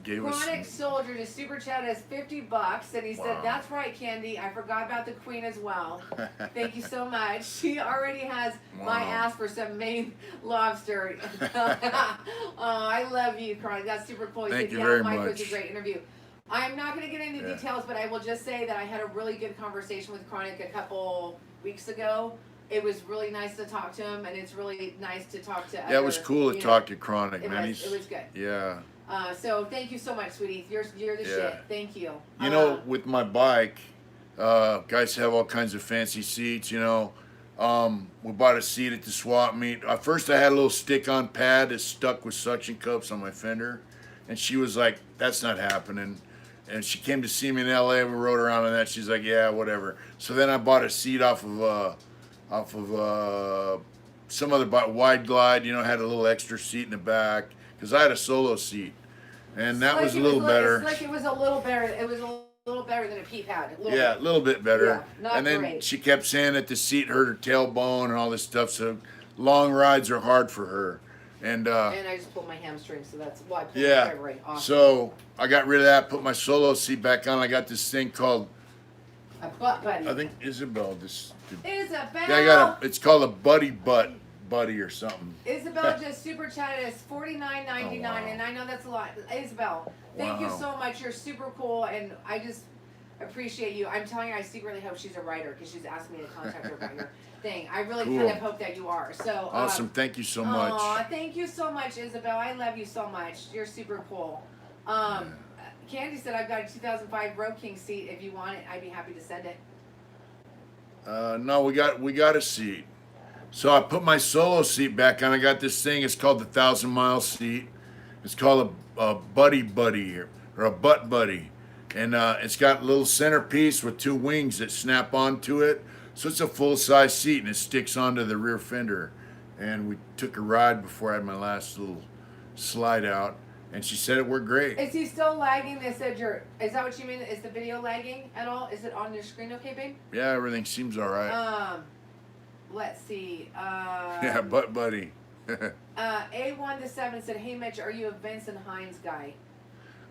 [SPEAKER 1] gave us.
[SPEAKER 2] Chronic Soldier just super chatted us $50, and he said, "That's right, Candy. I forgot about the Queen as well." Thank you so much. She already has my ass for some Maine lobster. Oh, I love you, Chronic. That's super cool. He
[SPEAKER 1] Thank
[SPEAKER 2] said,
[SPEAKER 1] you very
[SPEAKER 2] Mike
[SPEAKER 1] much.
[SPEAKER 2] was a great interview. I'm not going to get into details, but I will just say that I had a really good conversation with Chronic a couple weeks ago. It was really nice to talk to him, and it's really nice to talk to.
[SPEAKER 1] Yeah, it was cool to talk to Chronic, man.
[SPEAKER 2] It was good.
[SPEAKER 1] Yeah.
[SPEAKER 2] So thank you so much, sweetie. You're the shit. Thank you.
[SPEAKER 1] With my bike, guys have all kinds of fancy seats. We bought a seat at the swap meet. First, I had a little stick-on pad that stuck with suction cups on my fender, and she was like, "That's not happening." And she came to see me in LA. We rode around on that. She's like, "Yeah, whatever." So then I bought a seat off of some other wide glide. Had a little extra seat in the back because I had a solo seat, and that was a little better.
[SPEAKER 2] It's like it was a little better. It was a little better than a pea pad.
[SPEAKER 1] A little bit better.
[SPEAKER 2] Yeah, not
[SPEAKER 1] and then
[SPEAKER 2] great.
[SPEAKER 1] She kept saying that the seat hurt her tailbone and all this stuff. So long rides are hard for her. And
[SPEAKER 2] I just pulled my hamstring, so that's why I pulled my February. Awesome.
[SPEAKER 1] So I got rid of that, put my solo seat back on. I got this thing called
[SPEAKER 2] a butt buddy.
[SPEAKER 1] I think Isabel.
[SPEAKER 2] Isabel.
[SPEAKER 1] It's called a buddy or something.
[SPEAKER 2] Isabel just super chatted us $49.99, and I know that's a lot. Isabel, thank you so much. You're super cool, and I just appreciate you. I'm telling you, I secretly hope she's a writer because she's asked me to contact her about your thing. I really kind of hope that you are. So
[SPEAKER 1] awesome. Thank you so much.
[SPEAKER 2] Thank you so much, Isabel. I love you so much. You're super cool. Candy said, "I've got a 2005 Road King seat. If you want it, I'd be happy to send it."
[SPEAKER 1] No, we got a seat. So I put my solo seat back on. I got this thing. It's called the 1,000-mile seat. It's called a buddy or a butt buddy, and it's got a little centerpiece with two wings that snap onto it. So it's a full-size seat, and it sticks onto the rear fender. And we took a ride before I had my last little slide out, and she said it worked great.
[SPEAKER 2] Is he still lagging? They said is that what you mean? Is the video lagging at all? Is it on your screen okay, babe?
[SPEAKER 1] Yeah, everything seems all right.
[SPEAKER 2] Let's see.
[SPEAKER 1] Yeah, butt buddy.
[SPEAKER 2] A1-7 said, "Hey, Mitch, are you a Vincent Hines guy?"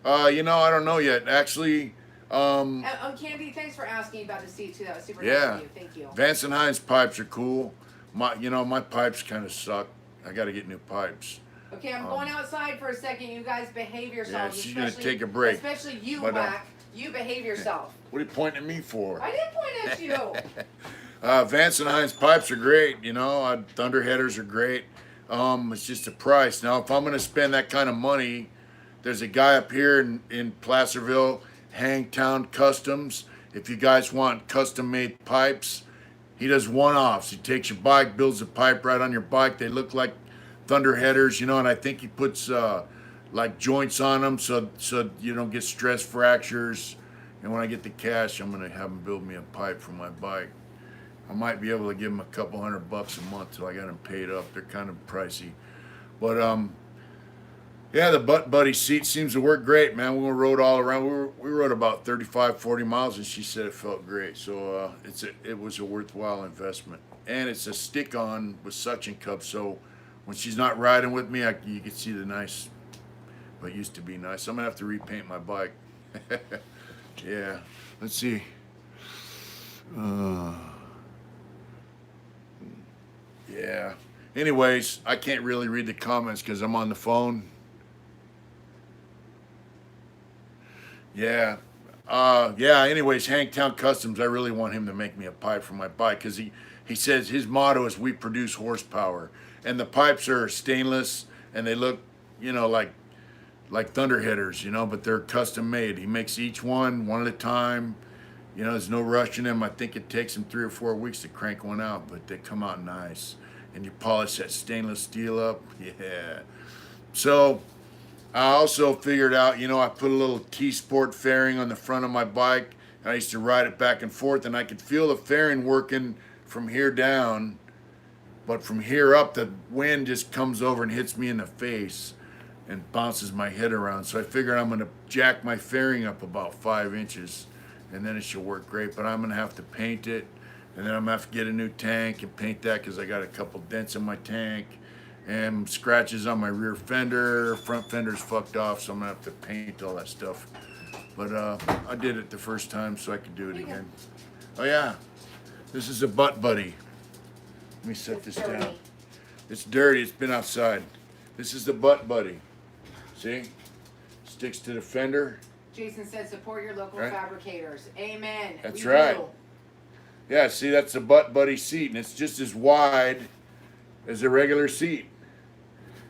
[SPEAKER 1] I don't know yet. Actually,
[SPEAKER 2] Candy, thanks for asking about the seat too. That was super nice of you. Thank you.
[SPEAKER 1] Vance and Hines pipes are cool. My pipes kind of suck. I got to get new pipes.
[SPEAKER 2] Okay, I'm going outside for a second. You guys behave yourselves.
[SPEAKER 1] Yeah, she's going to take a break.
[SPEAKER 2] Especially you, Whack. You behave yourself.
[SPEAKER 1] What are you pointing at me for?
[SPEAKER 2] I didn't point at you.
[SPEAKER 1] Vance and Hines pipes are great. Thunder headers are great. It's just a price. Now, if I'm going to spend that kind of money, there's a guy up here in Placerville, Hangtown Customs. If you guys want custom-made pipes, He does one-offs. He takes your bike, builds a pipe right on your bike. They look like thunder headers, you know, and I think he puts like joints on them so you don't get stress fractures. And when I get the cash, I'm gonna have him build me a pipe for my bike. I might be able to give him a couple $100 a month till I got them paid up. They're kind of pricey, but yeah, the Butt Buddy seat seems to work great, man. We rode all around. We rode about 35, 40 miles, and she said it felt great. So it was a worthwhile investment. And it's a stick-on with suction cups, so when she's not riding with me, you can see the nice, what used to be nice. I'm going to have to repaint my bike. Yeah, let's see. Yeah. Anyways, I can't really read the comments because I'm on the phone. Yeah. Yeah, anyways, Hangtown Customs, I really want him to make me a pipe for my bike because he says his motto is we produce horsepower. And the pipes are stainless and they look, you know, like thunder headers, you know, but they're custom made. He makes each one at a time. You know, there's no rush in them. I think it takes him 3 or 4 weeks to crank one out, but they come out nice. And you polish that stainless steel up. Yeah. So I also figured out, you know, I put a little T-Sport fairing on the front of my bike. And I used to ride it back and forth, and I could feel the fairing working from here down. But from here up, the wind just comes over and hits me in the face and bounces my head around. So I figured I'm going to jack my fairing up about 5 inches, and then it should work great. But I'm going to have to paint it, and then I'm going to have to get a new tank and paint that because I got a couple dents in my tank and scratches on my rear fender. Front fender's fucked off, so I'm gonna have to paint all that stuff. But I did it the first time, so I could do it again. Oh yeah, this is a Butt Buddy. Let me set this down. It's dirty. It's been outside. This is the Butt Buddy. See, sticks to the fender.
[SPEAKER 2] Jason said, "Support your local fabricators." Amen.
[SPEAKER 1] That's right. Yeah, see, that's the Butt Buddy seat, and it's just as wide as a regular seat.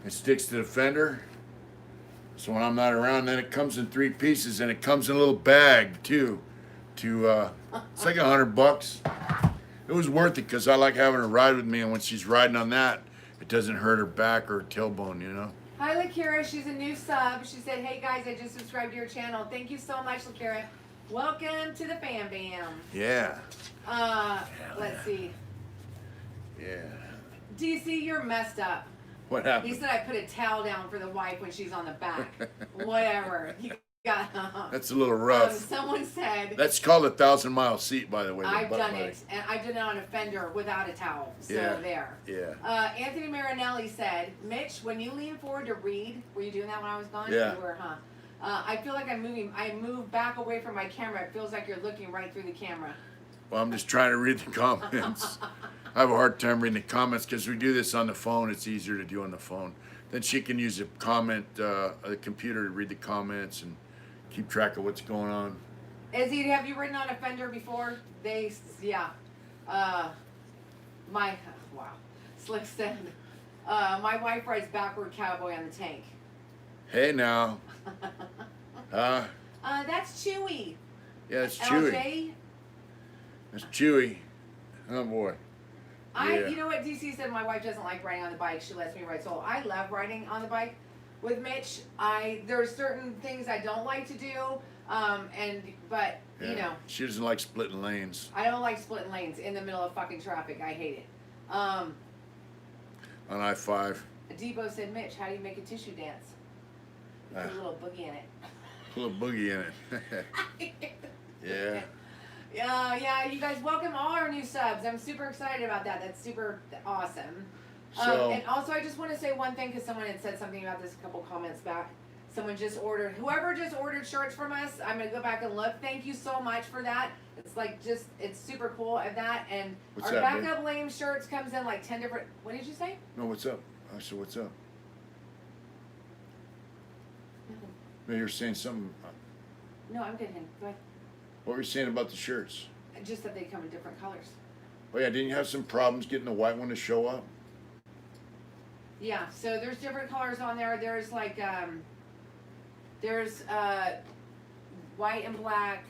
[SPEAKER 1] It sticks to the fender, so when I'm not around, then it comes in 3 pieces, and it comes in a little bag too. It's like $100. It was worth it because I like having her ride with me, and when she's riding on that, it doesn't hurt her back or her tailbone, you know.
[SPEAKER 2] Hi, Lakira. She's a new sub. She said, "Hey guys, I just subscribed to your channel. Thank you so much, Lakira. Welcome to the Fam Bam."
[SPEAKER 1] Yeah.
[SPEAKER 2] Let's see.
[SPEAKER 1] Yeah.
[SPEAKER 2] DC, you're messed up.
[SPEAKER 1] What happened?
[SPEAKER 2] He said I put a towel down for the wife when she's on the back. Whatever. You got.
[SPEAKER 1] That's a little rough.
[SPEAKER 2] Someone said.
[SPEAKER 1] That's called a 1,000-mile seat, by the way.
[SPEAKER 2] I've done it, and I did it on a fender without a towel. So there.
[SPEAKER 1] Yeah.
[SPEAKER 2] Anthony Marinelli said, "Mitch, when you lean forward to read, were you doing that when I was gone?
[SPEAKER 1] Yeah.
[SPEAKER 2] You were, huh? I feel like I'm moving. I move back away from my camera. It feels like you're looking right through the camera."
[SPEAKER 1] Well, I'm just trying to read the comments. I have a hard time reading the comments because we do this on the phone. It's easier to do on the phone. Then she can use the computer to read the comments and keep track of what's going on.
[SPEAKER 2] Izzy, have you ridden on a fender before? Wow. Slick said, "My wife rides backward cowboy on the tank."
[SPEAKER 1] Hey now.
[SPEAKER 2] That's Chewy.
[SPEAKER 1] Yeah, it's Chewy.
[SPEAKER 2] LJ?
[SPEAKER 1] It's Chewy. Oh boy.
[SPEAKER 2] You know what DC said, my wife doesn't like riding on the bike. She lets me ride solo. I love riding on the bike with Mitch. There are certain things I don't like to do, you know.
[SPEAKER 1] She doesn't like splitting lanes.
[SPEAKER 2] I don't like splitting lanes in the middle of fucking traffic. I hate it.
[SPEAKER 1] On I-5.
[SPEAKER 2] Debo said, "Mitch, how do you make a tissue dance?" Put a little boogie in it.
[SPEAKER 1] A little boogie in it. Yeah.
[SPEAKER 2] Yeah, you guys, welcome all our new subs. I'm super excited about that. That's super awesome. And also, I just want to say one thing because someone had said something about this a couple comments back. Someone just ordered, whoever just ordered shirts from us, I'm going to go back and look. Thank you so much for that. It's like it's super cool of that. And
[SPEAKER 1] what's
[SPEAKER 2] our
[SPEAKER 1] that,
[SPEAKER 2] backup lame shirts comes in like 10 different, what did you say?
[SPEAKER 1] No, what's up? I said, what's up?
[SPEAKER 2] Nothing.
[SPEAKER 1] No, you're saying something.
[SPEAKER 2] No, I'm good, honey. Go ahead.
[SPEAKER 1] What were you saying about the shirts?
[SPEAKER 2] Just that they come in different colors.
[SPEAKER 1] Oh yeah, didn't you have some problems getting the white one to show up?
[SPEAKER 2] Yeah, so there's different colors on there. There's like, white and black.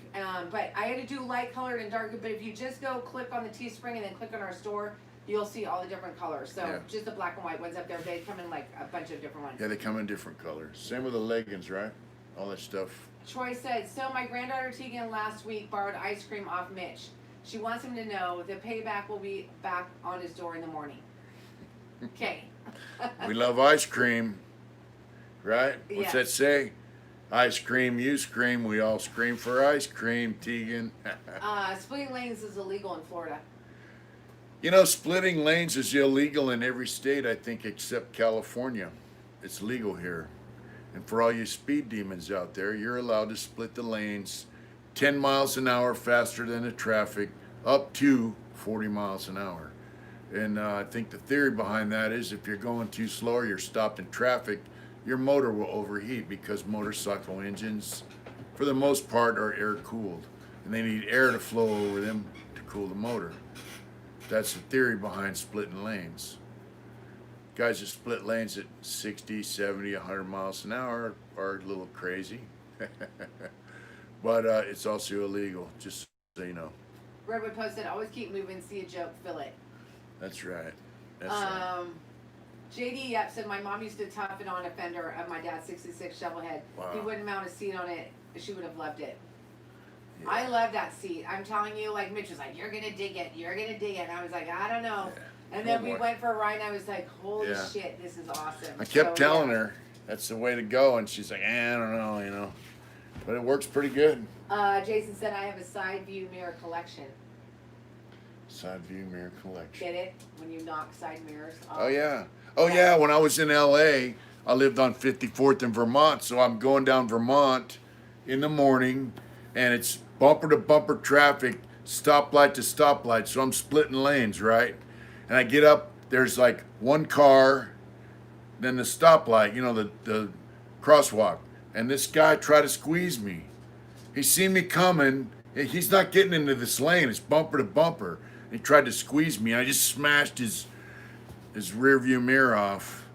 [SPEAKER 2] But I had to do light colored and dark. But if you just go click on the Teespring and then click on our store, you'll see all the different colors. So just the black and white ones up there. They come in like a bunch of different ones.
[SPEAKER 1] Yeah, they come in different colors. Same with the leggings, right? All that stuff.
[SPEAKER 2] Troy said, so my granddaughter Tegan last week borrowed ice cream off Mitch. She wants him to know the payback will be back on his door in the morning. Okay.
[SPEAKER 1] We love ice cream, right? What's that say? Ice cream, you scream. We all scream for ice cream, Tegan.
[SPEAKER 2] Splitting lanes is illegal in Florida.
[SPEAKER 1] You know, splitting lanes is illegal in every state, I think, except California. It's legal here. And for all you speed demons out there, you're allowed to split the lanes 10 miles an hour faster than the traffic, up to 40 miles an hour. And I think the theory behind that is if you're going too slow or you're stopped in traffic, your motor will overheat because motorcycle engines, for the most part, are air-cooled. And they need air to flow over them to cool the motor. That's the theory behind splitting lanes. Guys that split lanes at 60, 70, 100 miles an hour are a little crazy. But it's also illegal, just so you know.
[SPEAKER 2] Redwood posted, always keep moving, see a joke, fill it.
[SPEAKER 1] That's right. That's right.
[SPEAKER 2] JD said, my mom used to tough it on a fender of my dad's 66 Shovelhead.
[SPEAKER 1] Wow.
[SPEAKER 2] He wouldn't mount a seat on it. She would have loved it.
[SPEAKER 1] Yeah.
[SPEAKER 2] I love that seat. I'm telling you, like Mitch was like, you're going to dig it. You're going to dig it. And I was like, I don't know. Yeah. And then we went for a ride and I was like, holy shit, this is awesome.
[SPEAKER 1] I kept telling her that's the way to go. And she's like, I don't know, you know. But it works pretty good.
[SPEAKER 2] Jason said, I have a side view mirror collection.
[SPEAKER 1] Side view mirror collection.
[SPEAKER 2] Get it? When you knock side mirrors off.
[SPEAKER 1] Oh, yeah. Oh, yeah. When I was in L.A., I lived on 54th in Vermont. So I'm going down Vermont in the morning, and it's bumper-to-bumper traffic, stoplight to stoplight. So I'm splitting lanes, right? And I get up, there's like one car, then the stoplight, you know, the crosswalk. And this guy tried to squeeze me. He seen me coming. He's not getting into this lane. It's bumper to bumper. He tried to squeeze me. I just smashed his rear view mirror off.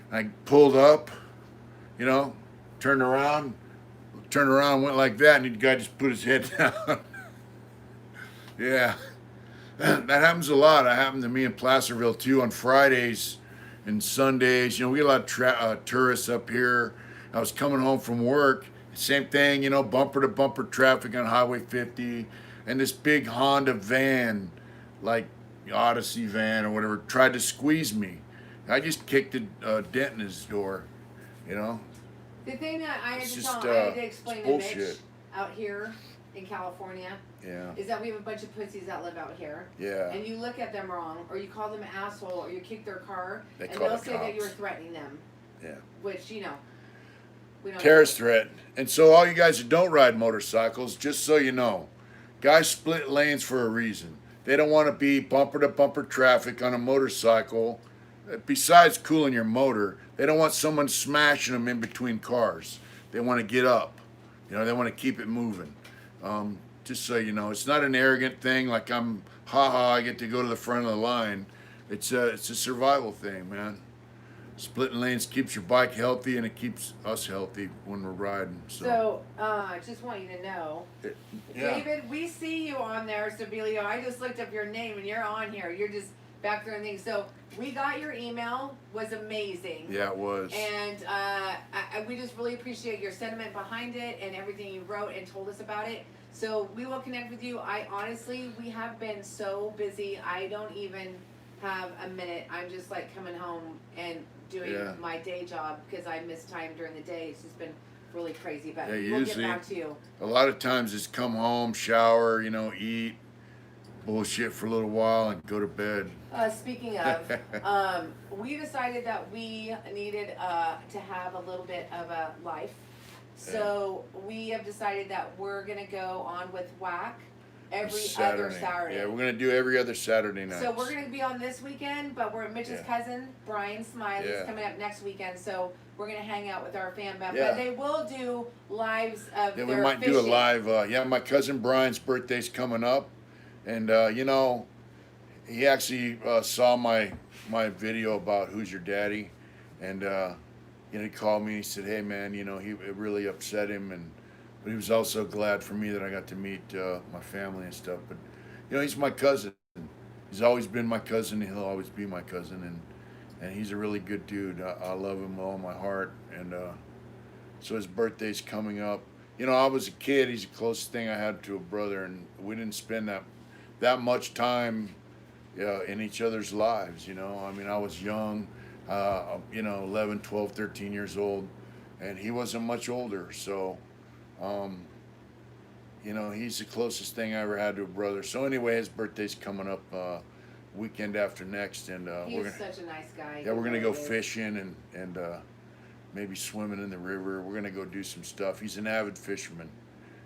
[SPEAKER 1] I pulled up, you know, turned around, went like that, and the guy just put his head down. Yeah. That happens a lot. It happened to me in Placerville, too, on Fridays and Sundays. You know, we get a lot of tourists up here. I was coming home from work. Same thing, you know, bumper-to-bumper traffic on Highway 50. And this big Honda van, like Odyssey van or whatever, tried to squeeze me. I just kicked a dent in his door, you know.
[SPEAKER 2] The thing that I had
[SPEAKER 1] It's
[SPEAKER 2] to
[SPEAKER 1] just,
[SPEAKER 2] I had to explain to Mitch
[SPEAKER 1] bullshit.
[SPEAKER 2] out here in California is that we have a bunch of pussies that live out here.
[SPEAKER 1] Yeah.
[SPEAKER 2] And you look at them wrong, or you call them an asshole, or you kick their car, and
[SPEAKER 1] call
[SPEAKER 2] they'll
[SPEAKER 1] the
[SPEAKER 2] say that
[SPEAKER 1] cops.
[SPEAKER 2] you were threatening them.
[SPEAKER 1] Yeah.
[SPEAKER 2] Which, you know, we don't
[SPEAKER 1] Terrorist threat. And so all you guys who don't ride motorcycles, just so you know, guys split lanes for a reason. They don't want to be bumper-to-bumper traffic on a motorcycle. Besides cooling your motor, they don't want someone smashing them in between cars. They want to get up. You know, they want to keep it moving. Just so you know, it's not an arrogant thing like I get to go to the front of the line. It's a survival thing, man. Splitting lanes keeps your bike healthy, and it keeps us healthy when we're riding.
[SPEAKER 2] So, I just want you to know, David, we see you on there, Sabilio. I just looked up your name, and you're on here. You're just back there and things. So, we got your email. Was amazing.
[SPEAKER 1] Yeah, it was.
[SPEAKER 2] And we just really appreciate your sentiment behind it and everything you wrote and told us about it. So, we will connect with you. We have been so busy. I don't even have a minute. I'm just like coming home and doing my day job because I miss time during the day. It's just been really crazy, but we'll get back to you.
[SPEAKER 1] A lot of times it's come home, shower, you know, eat, bullshit for a little while, and go to bed.
[SPEAKER 2] Speaking of, we decided that we needed to have a little bit of a life. So we have decided that we're going to go on with WAC every other Saturday.
[SPEAKER 1] Yeah, we're going to do every other Saturday night.
[SPEAKER 2] So we're going to be on this weekend, but we're Mitch's cousin, Brian Smiley, is coming up next weekend. So we're going to hang out with our fan band. But they will do lives of their
[SPEAKER 1] we might
[SPEAKER 2] fishing.
[SPEAKER 1] do a live. My cousin Brian's birthday's coming up. And, you know, he actually saw my video about Who's Your Daddy. And, you know, he called me and he said, hey, man, you know, it really upset him. And but he was also glad for me that I got to meet my family and stuff. But he's my cousin. He's always been my cousin. He'll always be my cousin, and he's a really good dude. I love him with all my heart, and so his birthday's coming up. I was a kid. He's the closest thing I had to a brother, and we didn't spend that much time in each other's lives. I mean, I was young, 11, 12, 13 years old, and he wasn't much older. So, he's the closest thing I ever had to a brother. So anyway, his birthday's coming up weekend after next, and
[SPEAKER 2] he's such a nice guy.
[SPEAKER 1] Yeah, we're gonna go fishing and maybe swimming in the river. We're gonna go do some stuff. He's an avid fisherman.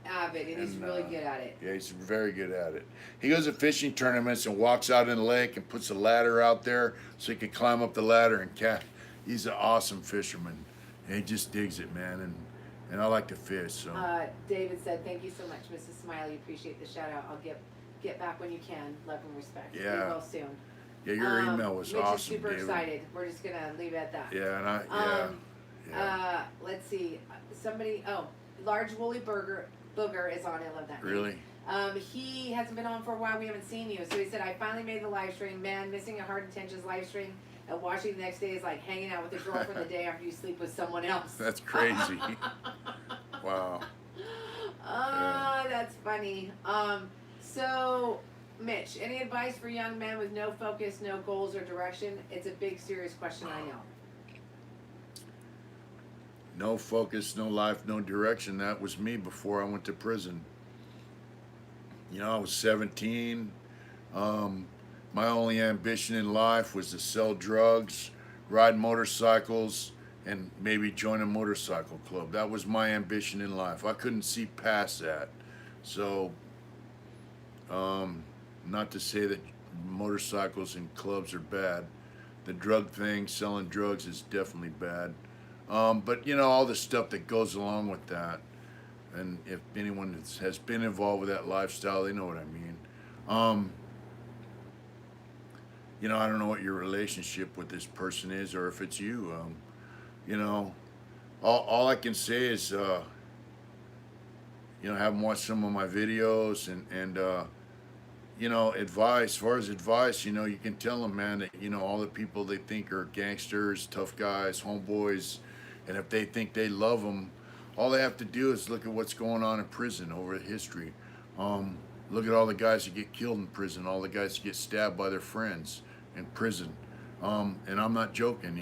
[SPEAKER 2] Avid, and he's really good at it.
[SPEAKER 1] Yeah, he's very good at it. He goes to fishing tournaments and walks out in the lake and puts a ladder out there so he can climb up the ladder and catch. He's an awesome fisherman, and he just digs it, man. And I like to fish. So
[SPEAKER 2] David said, "Thank you so much, Mrs. Smiley. Appreciate the shout out. I'll get back when you can. Love and respect.
[SPEAKER 1] Yeah.
[SPEAKER 2] We will soon."
[SPEAKER 1] Yeah, your email was
[SPEAKER 2] Mitch
[SPEAKER 1] awesome,
[SPEAKER 2] is super
[SPEAKER 1] David.
[SPEAKER 2] excited. We're just gonna leave it at that.
[SPEAKER 1] Yeah, and
[SPEAKER 2] Let's see. Somebody. Oh, large woolly booger is on. I love that.
[SPEAKER 1] Really?
[SPEAKER 2] He hasn't been on for a while. We haven't seen you. So he said, "I finally made the live stream. Man, missing a Hard Intentions live stream and watching the next day is like hanging out with a girlfriend the day after you sleep with someone else."
[SPEAKER 1] That's crazy. Wow.
[SPEAKER 2] That's funny. So, Mitch, any advice for young men with no focus, no goals or direction? It's a big, serious question, I know.
[SPEAKER 1] No focus, no life, no direction. That was me before I went to prison. I was 17. My only ambition in life was to sell drugs, ride motorcycles, and maybe join a motorcycle club. That was my ambition in life. I couldn't see past that. So, not to say that motorcycles and clubs are bad. The drug thing, selling drugs, is definitely bad. But all the stuff that goes along with that, and if anyone has been involved with that lifestyle, they know what I mean. I don't know what your relationship with this person is, or if it's you. All I can say is, have them watch some of my videos and advice. As far as advice, you can tell them, man, that all the people they think are gangsters, tough guys, homeboys, and if they think they love them, all they have to do is look at what's going on in prison over history. Look at all the guys that get killed in prison, all the guys that get stabbed by their friends in prison. And I'm not joking,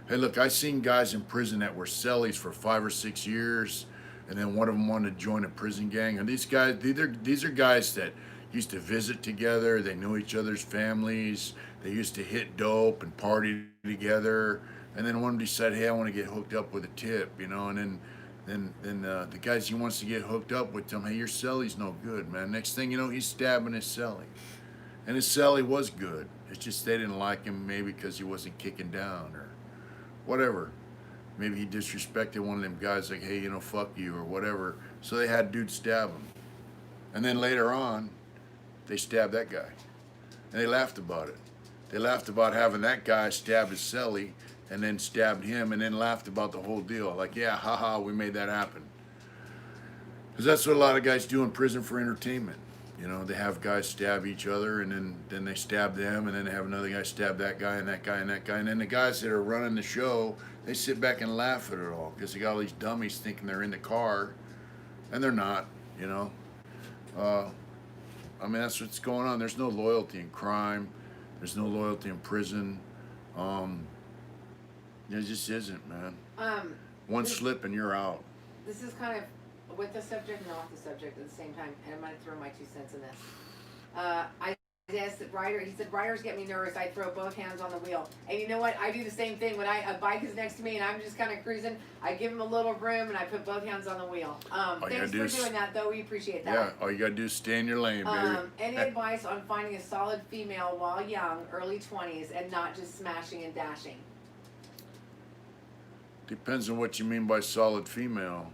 [SPEAKER 1] Hey, look, I seen guys in prison that were cellies for 5 or 6 years, and then one of them wanted to join a prison gang. And these are guys that used to visit together. They knew each other's families. They used to hit dope and party together. And then one decided, hey, I want to get hooked up with a tip, And then the guys he wants to get hooked up with tell him, hey, your celly's no good, man. Next thing you know, he's stabbing his celly. And his celly was good. It's just they didn't like him, maybe because he wasn't kicking down or whatever. Maybe he disrespected one of them guys, like, hey, fuck you or whatever. So they had dudes stab him. And then later on, they stabbed that guy. And they laughed about it. They laughed about having that guy stab his celly and then stabbed him and then laughed about the whole deal. Like, yeah, haha, we made that happen. Because that's what a lot of guys do in prison for entertainment. They have guys stab each other and then they stab them and then they have another guy stab that guy and that guy and that guy. And then the guys that are running the show, they sit back and laugh at it all because they got all these dummies thinking they're in the car and they're not, I mean, that's what's going on. There's no loyalty in crime. There's no loyalty in prison. There just isn't, man. One slip and you're out.
[SPEAKER 2] This is kind of with the subject and off the subject at the same time, and I'm going to throw my 2 cents in this. I asked Ryder, he said, riders get me nervous. I throw both hands on the wheel. And you know what? I do the same thing. When a bike is next to me and I'm just kind of cruising, I give him a little room and I put both hands on the wheel. Thanks for doing that, though. We appreciate that.
[SPEAKER 1] Yeah, all you got to do is stay in your lane, baby.
[SPEAKER 2] Any advice on finding a solid female while young, early 20s, and not just smashing and dashing?
[SPEAKER 1] Depends on what you mean by solid female.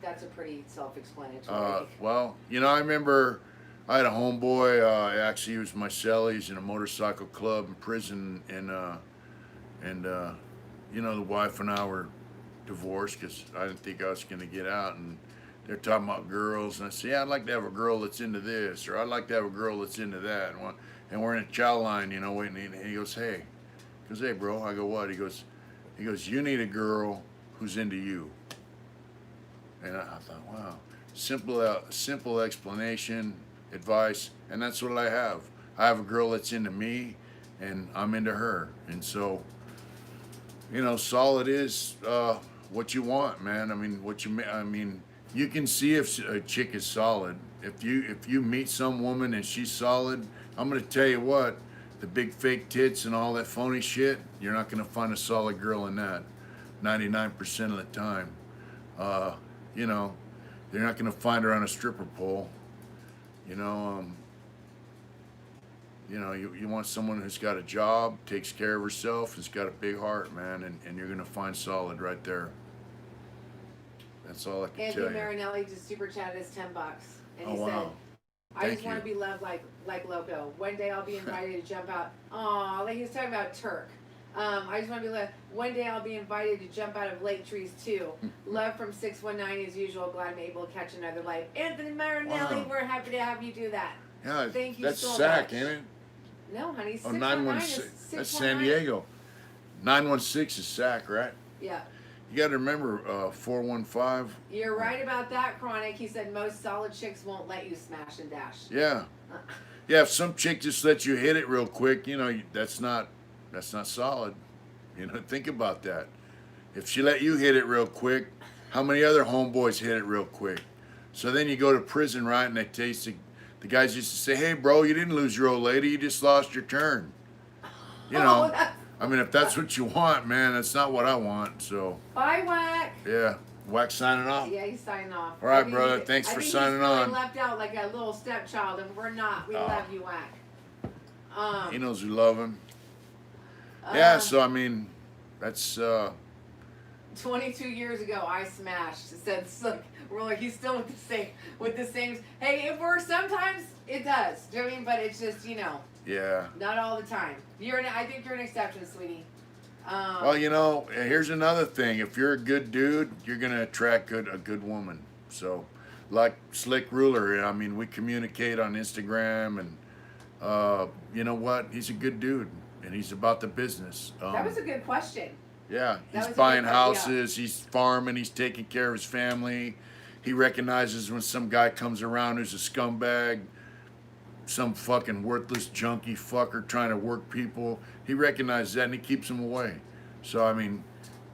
[SPEAKER 2] That's a pretty self-explanatory.
[SPEAKER 1] Well, I remember I had a homeboy. Actually, he was my celly. He's in a motorcycle club in prison, and the wife and I were divorced because I didn't think I was going to get out, and they're talking about girls, and I say, yeah, I'd like to have a girl that's into this, or I'd like to have a girl that's into that, and we're in a chow line, you know, waiting. And he goes, hey, bro. I go, what? He goes, you need a girl who's into you. And I thought, wow, simple explanation, advice, and that's what I have. I have a girl that's into me, and I'm into her, and so, you know, solid is what you want, man. I mean, you can see if a chick is solid. If you meet some woman and she's solid, I'm gonna tell you what, the big fake tits and all that phony shit, you're not gonna find a solid girl in that. 99% of the time, you know, you're not gonna find her on a stripper pole. You know, you want someone who's got a job, takes care of herself, has got a big heart, man, and you're gonna find solid right there. That's all I can tell you.
[SPEAKER 2] Anthony Marinelli just super chatted us $10, and he said,
[SPEAKER 1] wow.
[SPEAKER 2] I just want to be loved like Loco. One day I'll be invited to jump out. Aw, like he was talking about Turk. I just want to be loved. One day I'll be invited to jump out of lake trees too. Love from 619 as usual. Glad I'm able to catch another life. Anthony Marinelli,
[SPEAKER 1] Wow.
[SPEAKER 2] we're happy to have you do that.
[SPEAKER 1] Yeah,
[SPEAKER 2] Thank you
[SPEAKER 1] that's
[SPEAKER 2] so
[SPEAKER 1] SAC,
[SPEAKER 2] much.
[SPEAKER 1] ain't it?
[SPEAKER 2] No, honey,
[SPEAKER 1] Oh,
[SPEAKER 2] 619 is
[SPEAKER 1] 916. That's San Diego. 916 is SAC, right?
[SPEAKER 2] Yeah.
[SPEAKER 1] You got to remember 415.
[SPEAKER 2] You're right about that, Chronic. He said most solid chicks won't let you smash and dash.
[SPEAKER 1] Yeah. Yeah, if some chick just lets you hit it real quick, you know, that's not solid. You know, think about that. If she let you hit it real quick, how many other homeboys hit it real quick? So then you go to prison, right, and they taste the guys used to say, hey, bro, you didn't lose your old lady, you just lost your turn. You know, I mean, if that's what you want, man, that's not what I want, so.
[SPEAKER 2] Bye, Whack.
[SPEAKER 1] Yeah. Whack signing off?
[SPEAKER 2] Yeah, he's signing off.
[SPEAKER 1] All right, brother, thanks for signing on.
[SPEAKER 2] He's left out like a little stepchild, and we're not. We love you, Whack.
[SPEAKER 1] He knows we love him. Yeah, so, I mean, that's...
[SPEAKER 2] 22 years ago, I smashed. Said, look, we're like, he's still with the same. Hey, it works sometimes. It does. Do you know what I mean? But it's just, you know.
[SPEAKER 1] Yeah.
[SPEAKER 2] Not all the time. I think you're an exception, sweetie.
[SPEAKER 1] Well, you know, here's another thing. If you're a good dude, you're gonna attract a good woman. So, like Slick Ruler, I mean, we communicate on Instagram, and you know what? He's a good dude, and he's about the business.
[SPEAKER 2] That was a good question.
[SPEAKER 1] Yeah, he's buying houses, he's farming, he's taking care of his family. He recognizes when some guy comes around who's a scumbag, some fucking worthless junkie fucker trying to work people. He recognizes that and he keeps them away. So I mean,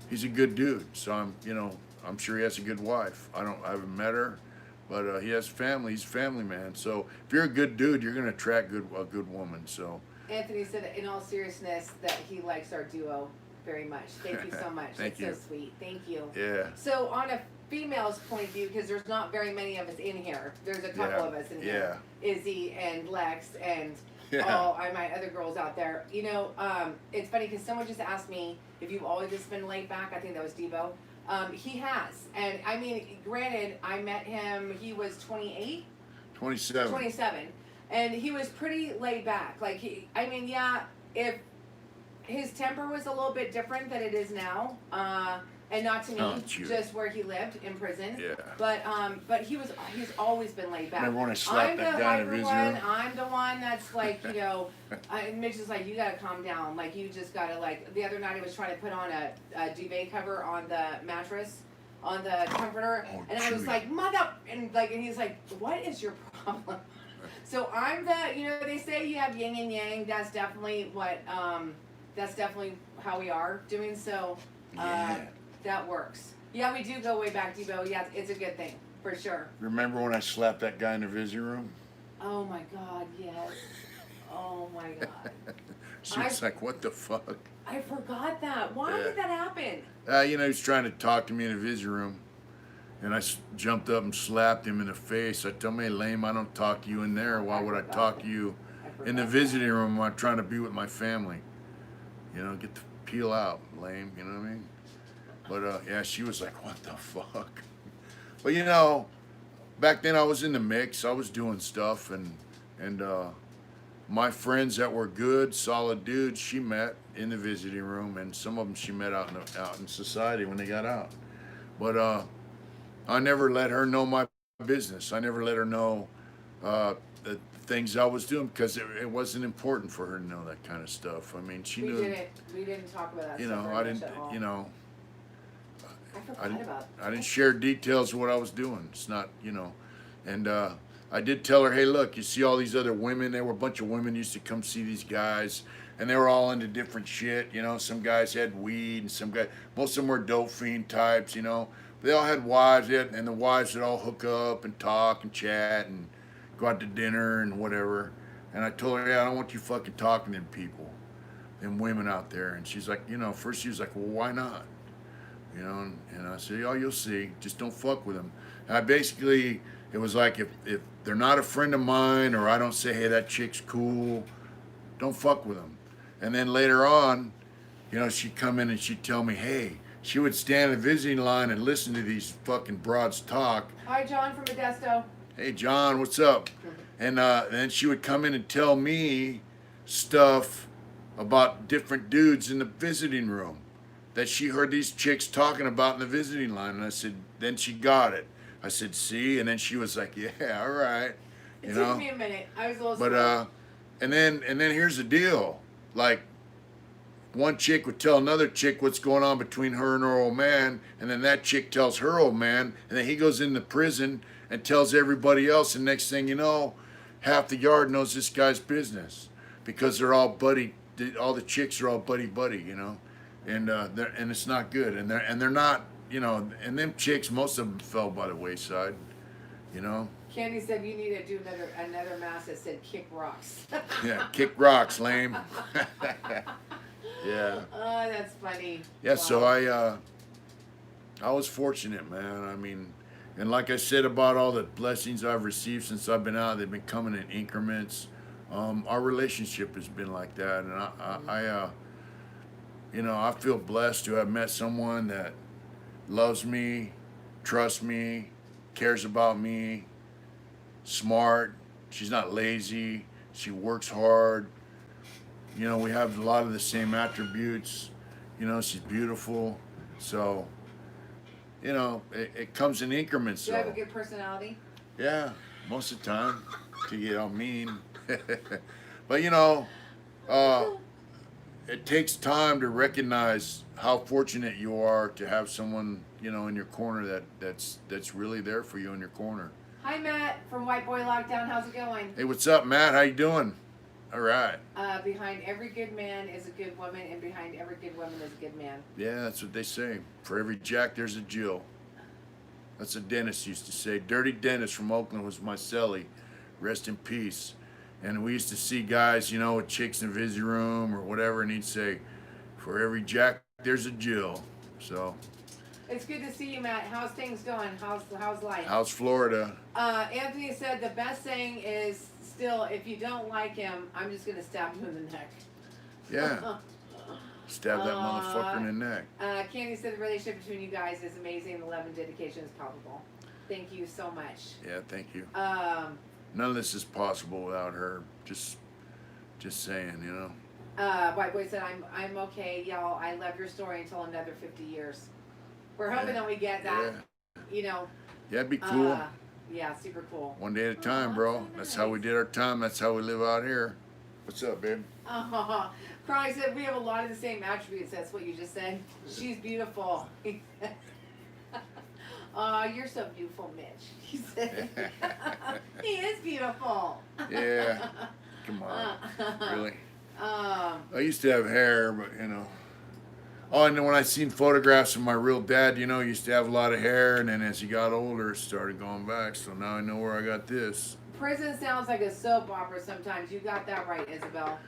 [SPEAKER 1] he's a good dude. So I'm sure he has a good wife. I haven't met her, but he has family. He's a family man. So if you're a good dude, you're gonna attract a good woman. So
[SPEAKER 2] Anthony said, in all seriousness, that he likes our duo very much. Thank you so much.
[SPEAKER 1] Thank
[SPEAKER 2] That's
[SPEAKER 1] you.
[SPEAKER 2] so sweet. Thank you.
[SPEAKER 1] Yeah.
[SPEAKER 2] So on a female's point of view, because there's not very many of us in here. There's a couple of us in here. Izzy and Lex and all my other girls out there. You know, it's funny because someone just asked me if you've always just been laid back. I think that was Debo. He has. And I mean, granted, I met him, he was 28?
[SPEAKER 1] 27.
[SPEAKER 2] 27. And he was pretty laid back. Like, if his temper was a little bit different than it is now, and not to me, just where he lived in prison.
[SPEAKER 1] Yeah.
[SPEAKER 2] But he's always been laid back.
[SPEAKER 1] Remember when I slapped that guy in his room?
[SPEAKER 2] I'm the one that's like, you know, Mitch is like, you gotta calm down. Like, you just gotta, like, the other night he was trying to put on a duvet cover on the mattress, on the comforter, and I was like, mother, and he's like, what is your problem? So I'm they say you have yin and yang. That's definitely that's definitely how we are doing. So, that works. Yeah, we do go way back, Debo. Yeah, it's a good thing, for sure.
[SPEAKER 1] Remember when I slapped that guy in the visiting room?
[SPEAKER 2] Oh my God, yes. Oh my God.
[SPEAKER 1] She was like, what the fuck?
[SPEAKER 2] I forgot that. Why did that happen?
[SPEAKER 1] He was trying to talk to me in the visiting room. And I jumped up and slapped him in the face. I told him, hey, lame, I don't talk to you in there. Why would I talk to you in the visiting room when I'm trying to be with my family? You know, get the peel out, lame, you know what I mean? But, she was like, what the fuck? But, you know, back then I was in the mix. I was doing stuff. And my friends that were good, solid dudes, she met in the visiting room. And some of them she met out in society when they got out. But, I never let her know my business. I never let her know the things I was doing because it wasn't important for her to know that kind of stuff. I mean, she knew.
[SPEAKER 2] We didn't talk about that.
[SPEAKER 1] You
[SPEAKER 2] stuff
[SPEAKER 1] know,
[SPEAKER 2] very
[SPEAKER 1] I
[SPEAKER 2] much
[SPEAKER 1] didn't.
[SPEAKER 2] at all.
[SPEAKER 1] You know,
[SPEAKER 2] I
[SPEAKER 1] didn't share details of what I was doing. It's not, you know, and I did tell her, hey, look, you see all these other women? There were a bunch of women used to come see these guys, and they were all into different shit. You know, some guys had weed, and most of them were dope fiend types. You know, they all had wives, and the wives would all hook up and talk and chat and go out to dinner and whatever. And I told her, yeah, I don't want you fucking talking to them people, them women out there. And she's like, you know, first she was like, well, why not? You know, and I said, oh, you'll see. Just don't fuck with them. And I basically, it was like if they're not a friend of mine or I don't say, hey, that chick's cool, don't fuck with them. And then later on, you know, she'd come in and she'd tell me, hey, she would stand in the visiting line and listen to these fucking broads talk.
[SPEAKER 2] Hi, John from Modesto.
[SPEAKER 1] Hey, John, what's up? And then she would come in and tell me stuff about different dudes in the visiting room that she heard these chicks talking about in the visiting line. And I said, then she got it. I said, see? And then she was like, yeah, all right.
[SPEAKER 2] It took me a minute. I was a little slow.
[SPEAKER 1] But, and then here's the deal. Like, one chick would tell another chick what's going on between her and her old man, and then that chick tells her old man, and then he goes into prison and tells everybody else, and next thing you know, half the yard knows this guy's business because they're all buddy. All the chicks are all buddy, you know, and it's not good, and they're not, you know, and them chicks, most of them fell by the wayside, you know.
[SPEAKER 2] Candy said you need to do another mask that said kick rocks.
[SPEAKER 1] Yeah, kick rocks, lame. Yeah.
[SPEAKER 2] Oh, that's funny.
[SPEAKER 1] Yeah,
[SPEAKER 2] wow.
[SPEAKER 1] So I was fortunate, man. I mean, and like I said about all the blessings I've received since I've been out, they've been coming in increments. Our relationship has been like that, and I you know, I feel blessed to have met someone that loves me, trusts me, cares about me, smart. She's not lazy. She works hard. You know, we have a lot of the same attributes. You know, she's beautiful. So, you know, it comes in increments.
[SPEAKER 2] Do you have a good personality?
[SPEAKER 1] Yeah, most of the time. To get all mean. But, you know, it takes time to recognize how fortunate you are to have someone, you know, in your corner that's really there for you in your corner.
[SPEAKER 2] Hi, Matt from White Boy Lockdown. How's it going?
[SPEAKER 1] Hey, what's up, Matt? How you doing? All right.
[SPEAKER 2] Behind every good man is a good woman, and behind every good woman is a good man.
[SPEAKER 1] Yeah, that's what they say. For every Jack, there's a Jill. That's what Dennis used to say. Dirty Dennis from Oakland was my celly. Rest in peace. And we used to see guys, you know, with chicks in the visiting room or whatever, and he'd say, for every Jack, there's a Jill. So.
[SPEAKER 2] It's good to see you, Matt. How's things going? How's life?
[SPEAKER 1] How's Florida?
[SPEAKER 2] Anthony said the best thing is still, if you don't like him, I'm just gonna stab him in the neck.
[SPEAKER 1] Yeah. Stab that motherfucker in the neck.
[SPEAKER 2] Candy said the relationship between you guys is amazing. The love and dedication is palpable. Thank you so much.
[SPEAKER 1] Yeah, thank you. None of this is possible without her. Just saying, you know.
[SPEAKER 2] White Boy said, I'm okay, y'all. I love your story until another 50 years. We're hoping that we get that, you know.
[SPEAKER 1] Yeah, it'd be cool.
[SPEAKER 2] Yeah, super cool.
[SPEAKER 1] One day at a time, bro. That's how we did our time. That's how we live out here. What's up, babe?
[SPEAKER 2] Crowley said, we have a lot of the same attributes. That's what you just said. She's beautiful. You're so beautiful, Mitch. He said, he is beautiful.
[SPEAKER 1] Yeah. Come on. Really? I used to have hair, but, you know. Oh, and then when I seen photographs of my real dad, you know, he used to have a lot of hair, and then as he got older, it started going back. So now I know where I got this.
[SPEAKER 2] Prison sounds like a soap opera sometimes. You got that right, Isabel.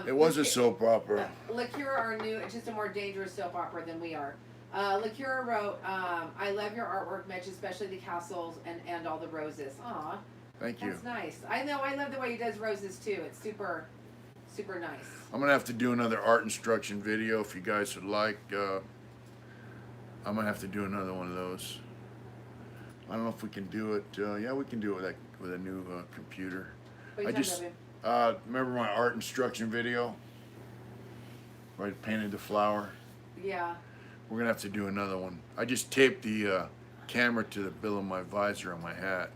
[SPEAKER 1] It was a soap opera.
[SPEAKER 2] Lakira are new. It's just a more dangerous soap opera than we are. Lakira wrote, I love your artwork, Mitch, especially the castles and all the roses. Aw.
[SPEAKER 1] Thank you.
[SPEAKER 2] That's nice. I know. I love the way he does roses, too. It's super, super nice.
[SPEAKER 1] I'm going to have to do another art instruction video if you guys would like. I'm going to have to do another one of those. I don't know if we can do it. Yeah, we can do it with a new computer.
[SPEAKER 2] What are you talking
[SPEAKER 1] remember my art instruction video where I painted the flower?
[SPEAKER 2] Yeah.
[SPEAKER 1] We're going to have to do another one. I just taped the camera to the bill of my visor on my hat.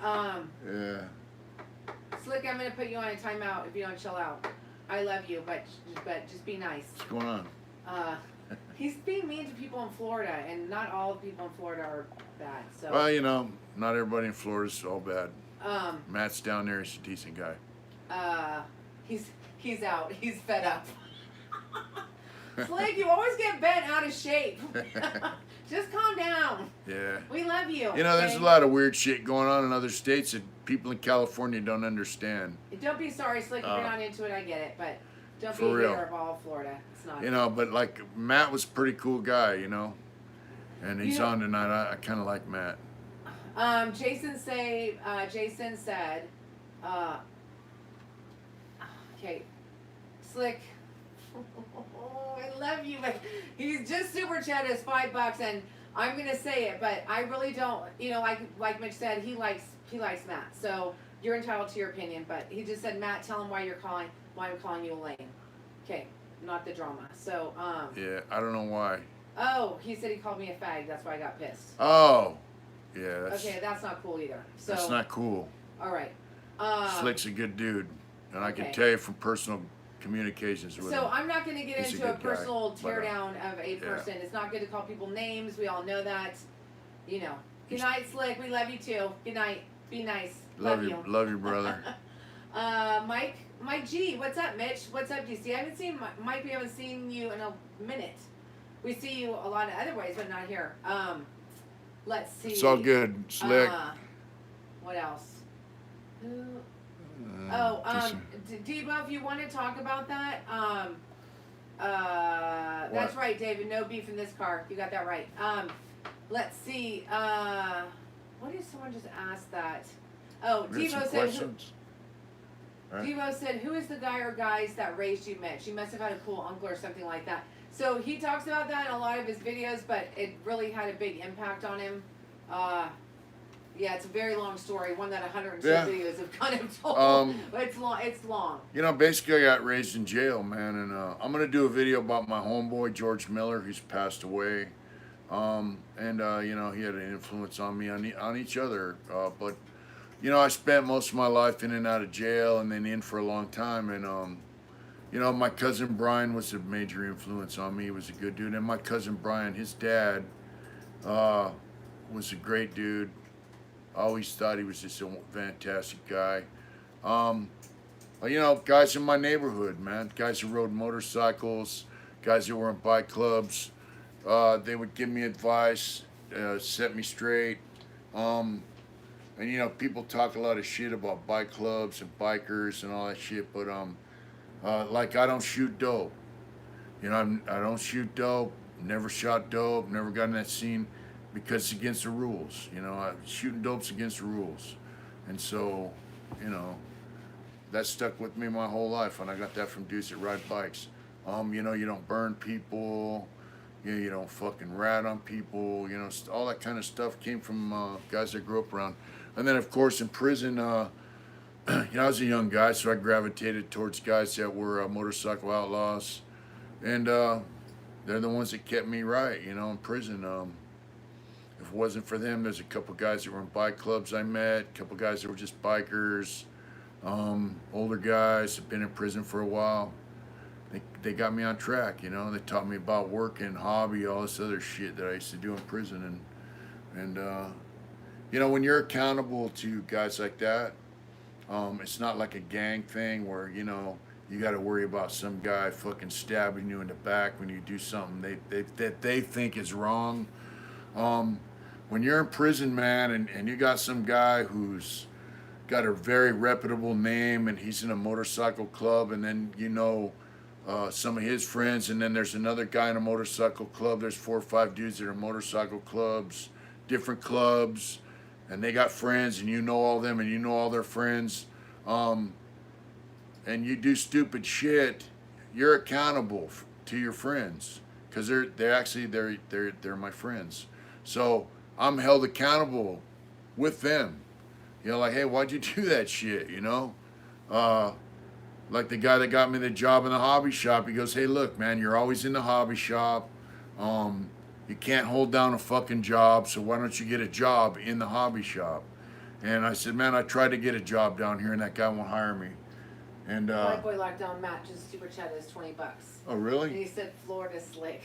[SPEAKER 1] Yeah.
[SPEAKER 2] Slick, I'm gonna put you on a timeout if you don't chill out. I love you, but just be nice.
[SPEAKER 1] What's going on?
[SPEAKER 2] He's being mean to people in Florida, and not all the people in Florida are bad. So.
[SPEAKER 1] Well, you know, not everybody in Florida's all bad. Matt's down there. He's a decent guy.
[SPEAKER 2] He's out. He's fed up. Slick, you always get bent out of shape. Just calm down.
[SPEAKER 1] Yeah.
[SPEAKER 2] We love you.
[SPEAKER 1] You know, there's a lot of weird shit going on in other states that people in California don't understand.
[SPEAKER 2] Don't be sorry, Slick. If you're not into it, I get it. But don't be a hater of all Florida. It's not.
[SPEAKER 1] You know, but like Matt was a pretty cool guy, you know. And he's on tonight. I kind of like Matt.
[SPEAKER 2] Jason said, okay, Slick. I love you, but he's just super chat us $5, and I'm gonna say it, but I really don't. You know, like Mitch said, he likes Matt, so you're entitled to your opinion. But he just said, Matt, tell him why I'm calling you a lame. Okay, not the drama. So
[SPEAKER 1] yeah, I don't know why.
[SPEAKER 2] Oh, he said he called me a fag. That's why I got pissed.
[SPEAKER 1] Oh, yeah.
[SPEAKER 2] Okay, that's not cool either. So
[SPEAKER 1] that's not cool.
[SPEAKER 2] All right.
[SPEAKER 1] Slick's a good dude, and I can tell you from personal communications with him.
[SPEAKER 2] So I'm not going to get into a personal tear down of a person.
[SPEAKER 1] Yeah.
[SPEAKER 2] It's not good to call people names. We all know that. You know. Good night, Slick. We love you too. Good night. Be nice.
[SPEAKER 1] Love you. Love you, brother.
[SPEAKER 2] Mike G. What's up, Mitch? What's up, DC? I haven't seen Mike. We haven't seen you in a minute. We see you a lot of other ways, but not here. Let's see.
[SPEAKER 1] It's all good, Slick.
[SPEAKER 2] What else? Debo, if you want to talk about that, that's right, David. No beef in this car. You got that right. Let's see. What did someone just ask that? Oh, Debo said. Debo said, "Who is the guy or guys that raised you, Mitch? You must have had a cool uncle or something like that." So he talks about that in a lot of his videos, but it really had a big impact on him. Yeah, it's a very long story, one that 102 videos have kind of told. But it's long. It's long.
[SPEAKER 1] You know, basically, I got raised in jail, man, and I'm gonna do a video about my homeboy George Miller, who's passed away, and you know, he had an influence on me on each other. But you know, I spent most of my life in and out of jail, and then in for a long time, and you know, my cousin Brian was a major influence on me. He was a good dude, and my cousin Brian, his dad, was a great dude. I always thought he was just a fantastic guy. You know, guys in my neighborhood, man, guys who rode motorcycles, guys who were in bike clubs, they would give me advice, set me straight. And you know, people talk a lot of shit about bike clubs and bikers and all that shit, but like I don't shoot dope. You know, I don't shoot dope. Never shot dope. Never got in that scene. Because it's against the rules, you know. Shooting dope's against the rules, and so, you know, that stuck with me my whole life. And I got that from dudes that ride bikes. You know, you don't burn people, you don't fucking rat on people. You know, all that kind of stuff came from guys I grew up around. And then, of course, in prison, you know, I was a young guy, so I gravitated towards guys that were motorcycle outlaws, and they're the ones that kept me right, you know, in prison. If it wasn't for them, there's a couple guys that were in bike clubs I met, a couple guys that were just bikers, older guys have been in prison for a while. They got me on track, you know. They taught me about working, hobby, all this other shit that I used to do in prison. And you know, when you're accountable to guys like that, it's not like a gang thing where, you know, you got to worry about some guy fucking stabbing you in the back when you do something that they think is wrong. When you're in prison, man, and you got some guy who's got a very reputable name and he's in a motorcycle club, and then, you know, some of his friends, and then there's another guy in a motorcycle club. There's 4 or 5 dudes that are motorcycle clubs, different clubs, and they got friends, and you know all them, and you know all their friends, and you do stupid shit, you're accountable to your friends, because they're my friends. So I'm held accountable with them. You know, like, hey, why'd you do that shit, you know? Like the guy that got me the job in the hobby shop, he goes, hey, look, man, you're always in the hobby shop. You can't hold down a fucking job, so why don't you get a job in the hobby shop? And I said, man, I tried to get a job down here, and that guy won't hire me. And
[SPEAKER 2] White Boy Lockdown Matt just super chatted us $20.
[SPEAKER 1] Oh, really?
[SPEAKER 2] And he said Florida slick.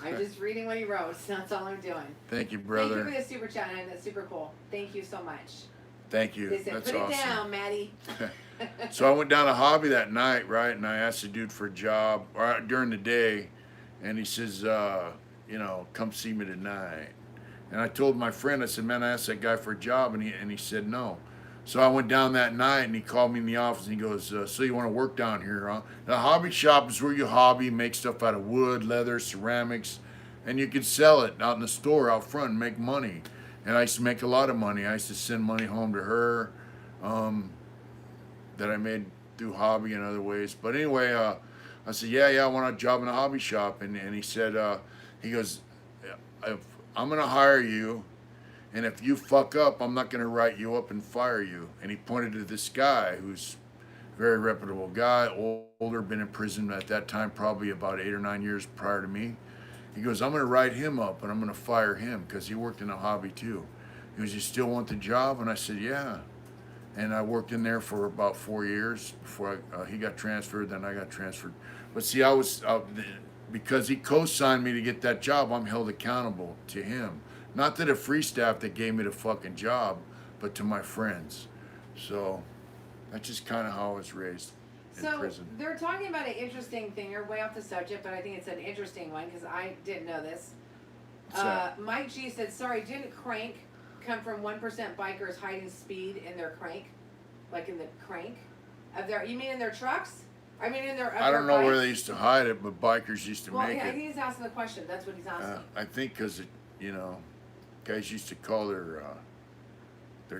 [SPEAKER 2] I'm just reading what he wrote. So that's all I'm doing.
[SPEAKER 1] Thank you, brother.
[SPEAKER 2] Thank you for the super chat, and that's super cool. Thank you so much.
[SPEAKER 1] Thank you.
[SPEAKER 2] They said,
[SPEAKER 1] That's
[SPEAKER 2] put
[SPEAKER 1] awesome.
[SPEAKER 2] it down, Maddie.
[SPEAKER 1] So I went down to Hobby that night, right? And I asked the dude for a job during the day, and he says, come see me tonight. And I told my friend, I said, man, I asked that guy for a job, and he said no. So I went down that night, and he called me in the office, and he goes, so you want to work down here, huh? The hobby shop is where you hobby, make stuff out of wood, leather, ceramics, and you can sell it out in the store out front and make money. And I used to make a lot of money. I used to send money home to her that I made through hobby and other ways. But anyway, I said, yeah, I want a job in a hobby shop. And he said, he goes, I'm going to hire you. And if you fuck up, I'm not going to write you up and fire you. And he pointed to this guy who's a very reputable guy, older, been in prison at that time, probably about 8 or 9 years prior to me. He goes, I'm going to write him up and I'm going to fire him because he worked in a hobby too. He goes, you still want the job? And I said, yeah. And I worked in there for about 4 years before he got transferred, then I got transferred. But see, I was, because he co-signed me to get that job, I'm held accountable to him. Not to the free staff that gave me the fucking job, but to my friends. So that's just kind of how I was raised in prison.
[SPEAKER 2] So they're talking about an interesting thing. You're way off the subject, but I think it's an interesting one because I didn't know this. Mike G said, sorry, didn't crank come from 1% bikers hiding speed in their crank? Like in the crank of their, you mean in their trucks? I mean in their
[SPEAKER 1] I don't know where they used to hide it, but bikers used to make it.
[SPEAKER 2] I think he's asking the question. That's what he's asking.
[SPEAKER 1] I think because, guys used to call their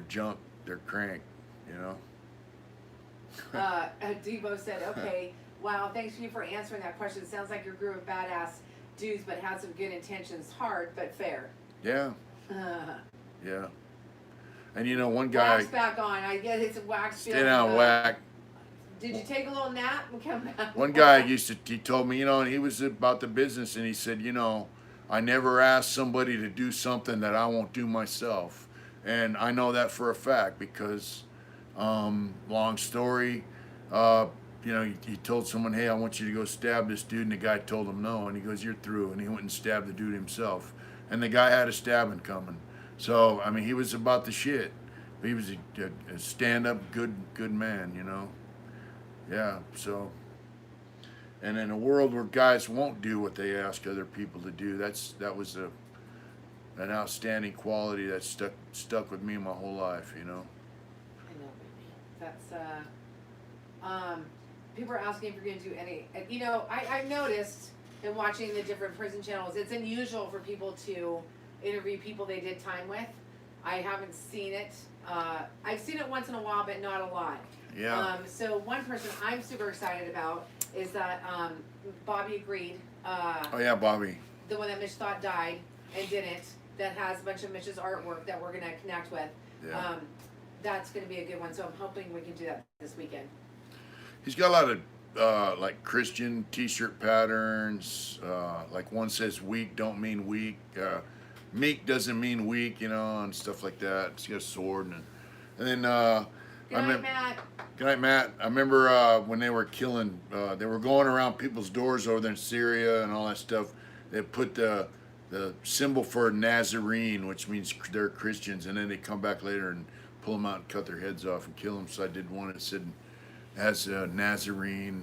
[SPEAKER 1] junk their crank,
[SPEAKER 2] Debo said, okay, wow, thanks you for answering that question. Sounds like your group of badass dudes, but had some good intentions. Hard, but fair.
[SPEAKER 1] Yeah. Yeah. And one guy...
[SPEAKER 2] Wax back on. I guess it's a wax.
[SPEAKER 1] Stay down, whack.
[SPEAKER 2] Did you take a little nap and come back?
[SPEAKER 1] One guy he told me, and he was about the business, and he said, I never ask somebody to do something that I won't do myself. And I know that for a fact because, long story, he told someone, hey, I want you to go stab this dude, and the guy told him no, and he goes, you're through, and he went and stabbed the dude himself. And the guy had a stabbing coming. So, he was about the shit. He was a stand-up, good man, Yeah, so... And in a world where guys won't do what they ask other people to do, that was an outstanding quality that stuck with me my whole life,
[SPEAKER 2] I know, baby. That's people are asking if you're going to do any. I've noticed in watching the different prison channels, it's unusual for people to interview people they did time with. I haven't seen it. I've seen it once in a while, but not a lot.
[SPEAKER 1] Yeah.
[SPEAKER 2] So one person I'm super excited about is that Bobby agreed.
[SPEAKER 1] Oh yeah, Bobby.
[SPEAKER 2] The one that Mitch thought died and didn't. That has a bunch of Mitch's artwork that we're gonna connect with.
[SPEAKER 1] Yeah.
[SPEAKER 2] That's gonna be a good one. So I'm hoping we can do that this weekend.
[SPEAKER 1] He's got a lot of like Christian T-shirt patterns. Like one says "weak" don't mean weak. Meek doesn't mean weak, and stuff like that. He's got a sword and then.
[SPEAKER 2] Good night, Matt.
[SPEAKER 1] Good night, Matt. I remember when they were killing, they were going around people's doors over there in Syria and all that stuff. They put the symbol for Nazarene, which means they're Christians, and then they come back later and pull them out and cut their heads off and kill them. So I did one that said, has Nazarene,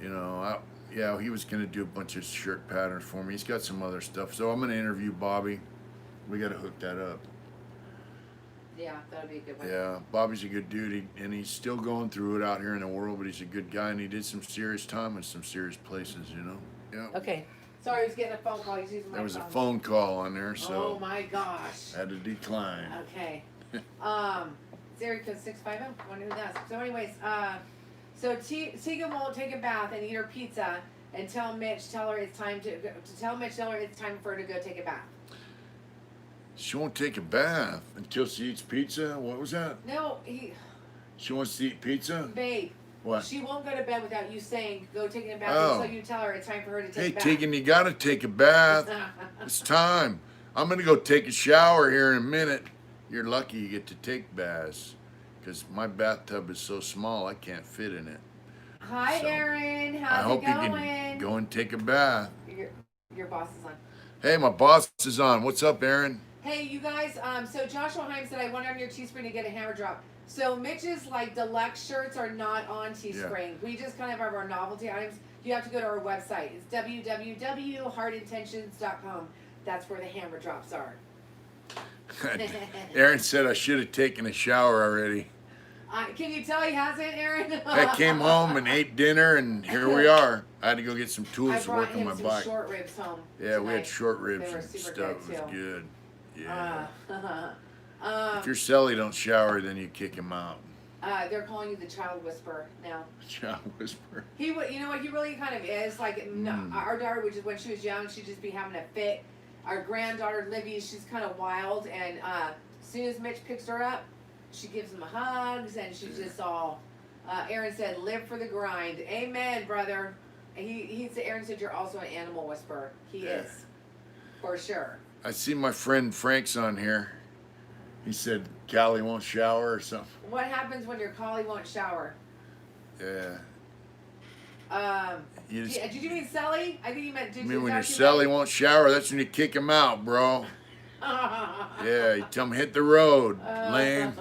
[SPEAKER 1] he was going to do a bunch of shirt patterns for me. He's got some other stuff. So I'm going to interview Bobby. We got to hook that up.
[SPEAKER 2] Yeah, that'll be a good one.
[SPEAKER 1] Yeah, Bobby's a good dude, and he's still going through it out here in the world, but he's a good guy, and he did some serious time in some serious places, Yeah.
[SPEAKER 2] Okay. Sorry, I was getting a phone call. He's using my phone.
[SPEAKER 1] There was a phone call on there, so...
[SPEAKER 2] Oh, my gosh.
[SPEAKER 1] Had to decline.
[SPEAKER 2] Okay. It's area code 650. Wonder who that's. So anyways, so Tegan won't take a bath and eat her pizza and tell Mitch it's time for her to go take a bath.
[SPEAKER 1] She won't take a bath until she eats pizza? What was that?
[SPEAKER 2] No,
[SPEAKER 1] She wants to eat pizza?
[SPEAKER 2] Babe,
[SPEAKER 1] What?
[SPEAKER 2] She won't go to bed without you saying, go take a bath until you tell her it's time for her to take a bath.
[SPEAKER 1] Hey, Tegan, you got to take a bath. It's time. I'm going to go take a shower here in a minute. You're lucky you get to take baths because my bathtub is so small I can't fit in it.
[SPEAKER 2] Hi, so, Aaron. How's it going?
[SPEAKER 1] I hope you can go and take a bath.
[SPEAKER 2] Your boss is on.
[SPEAKER 1] Hey, my boss is on. What's up, Aaron?
[SPEAKER 2] Hey, you guys. So Joshua Heim said I went on your Teespring to get a hammer drop. So Mitch's like deluxe shirts are not on Teespring. Yeah. We just kind of have our novelty items. You have to go to our website. It's www.heartintentions.com. That's where the hammer drops are.
[SPEAKER 1] Aaron said I should have taken a shower already.
[SPEAKER 2] Can you tell he hasn't, Aaron?
[SPEAKER 1] I came home and ate dinner, and here we are. I had to go get some tools to work on my bike.
[SPEAKER 2] I brought him some short ribs home.
[SPEAKER 1] Yeah,
[SPEAKER 2] tonight.
[SPEAKER 1] We had short ribs and stuff.
[SPEAKER 2] It
[SPEAKER 1] was good. Yeah. If your celly don't shower, then you kick him out.
[SPEAKER 2] They're calling you the child whisperer now.
[SPEAKER 1] Child whisperer.
[SPEAKER 2] You know what? He really kind of is. Like, our daughter, when she was young, she'd just be having a fit. Our granddaughter, Livy, she's kind of wild, and as soon as Mitch picks her up, she gives him hugs, and she's just all. Aaron said, "Live for the grind." Amen, brother. Aaron said, "You're also an animal whisperer." He is, for sure.
[SPEAKER 1] I see my friend Frank's on here. He said Callie won't shower or something.
[SPEAKER 2] What happens when your collie won't shower?
[SPEAKER 1] Yeah.
[SPEAKER 2] Did you mean Sully? I think you meant.
[SPEAKER 1] When your Sully won't shower, that's when you kick him out, bro. Yeah, you tell him hit the road, lame.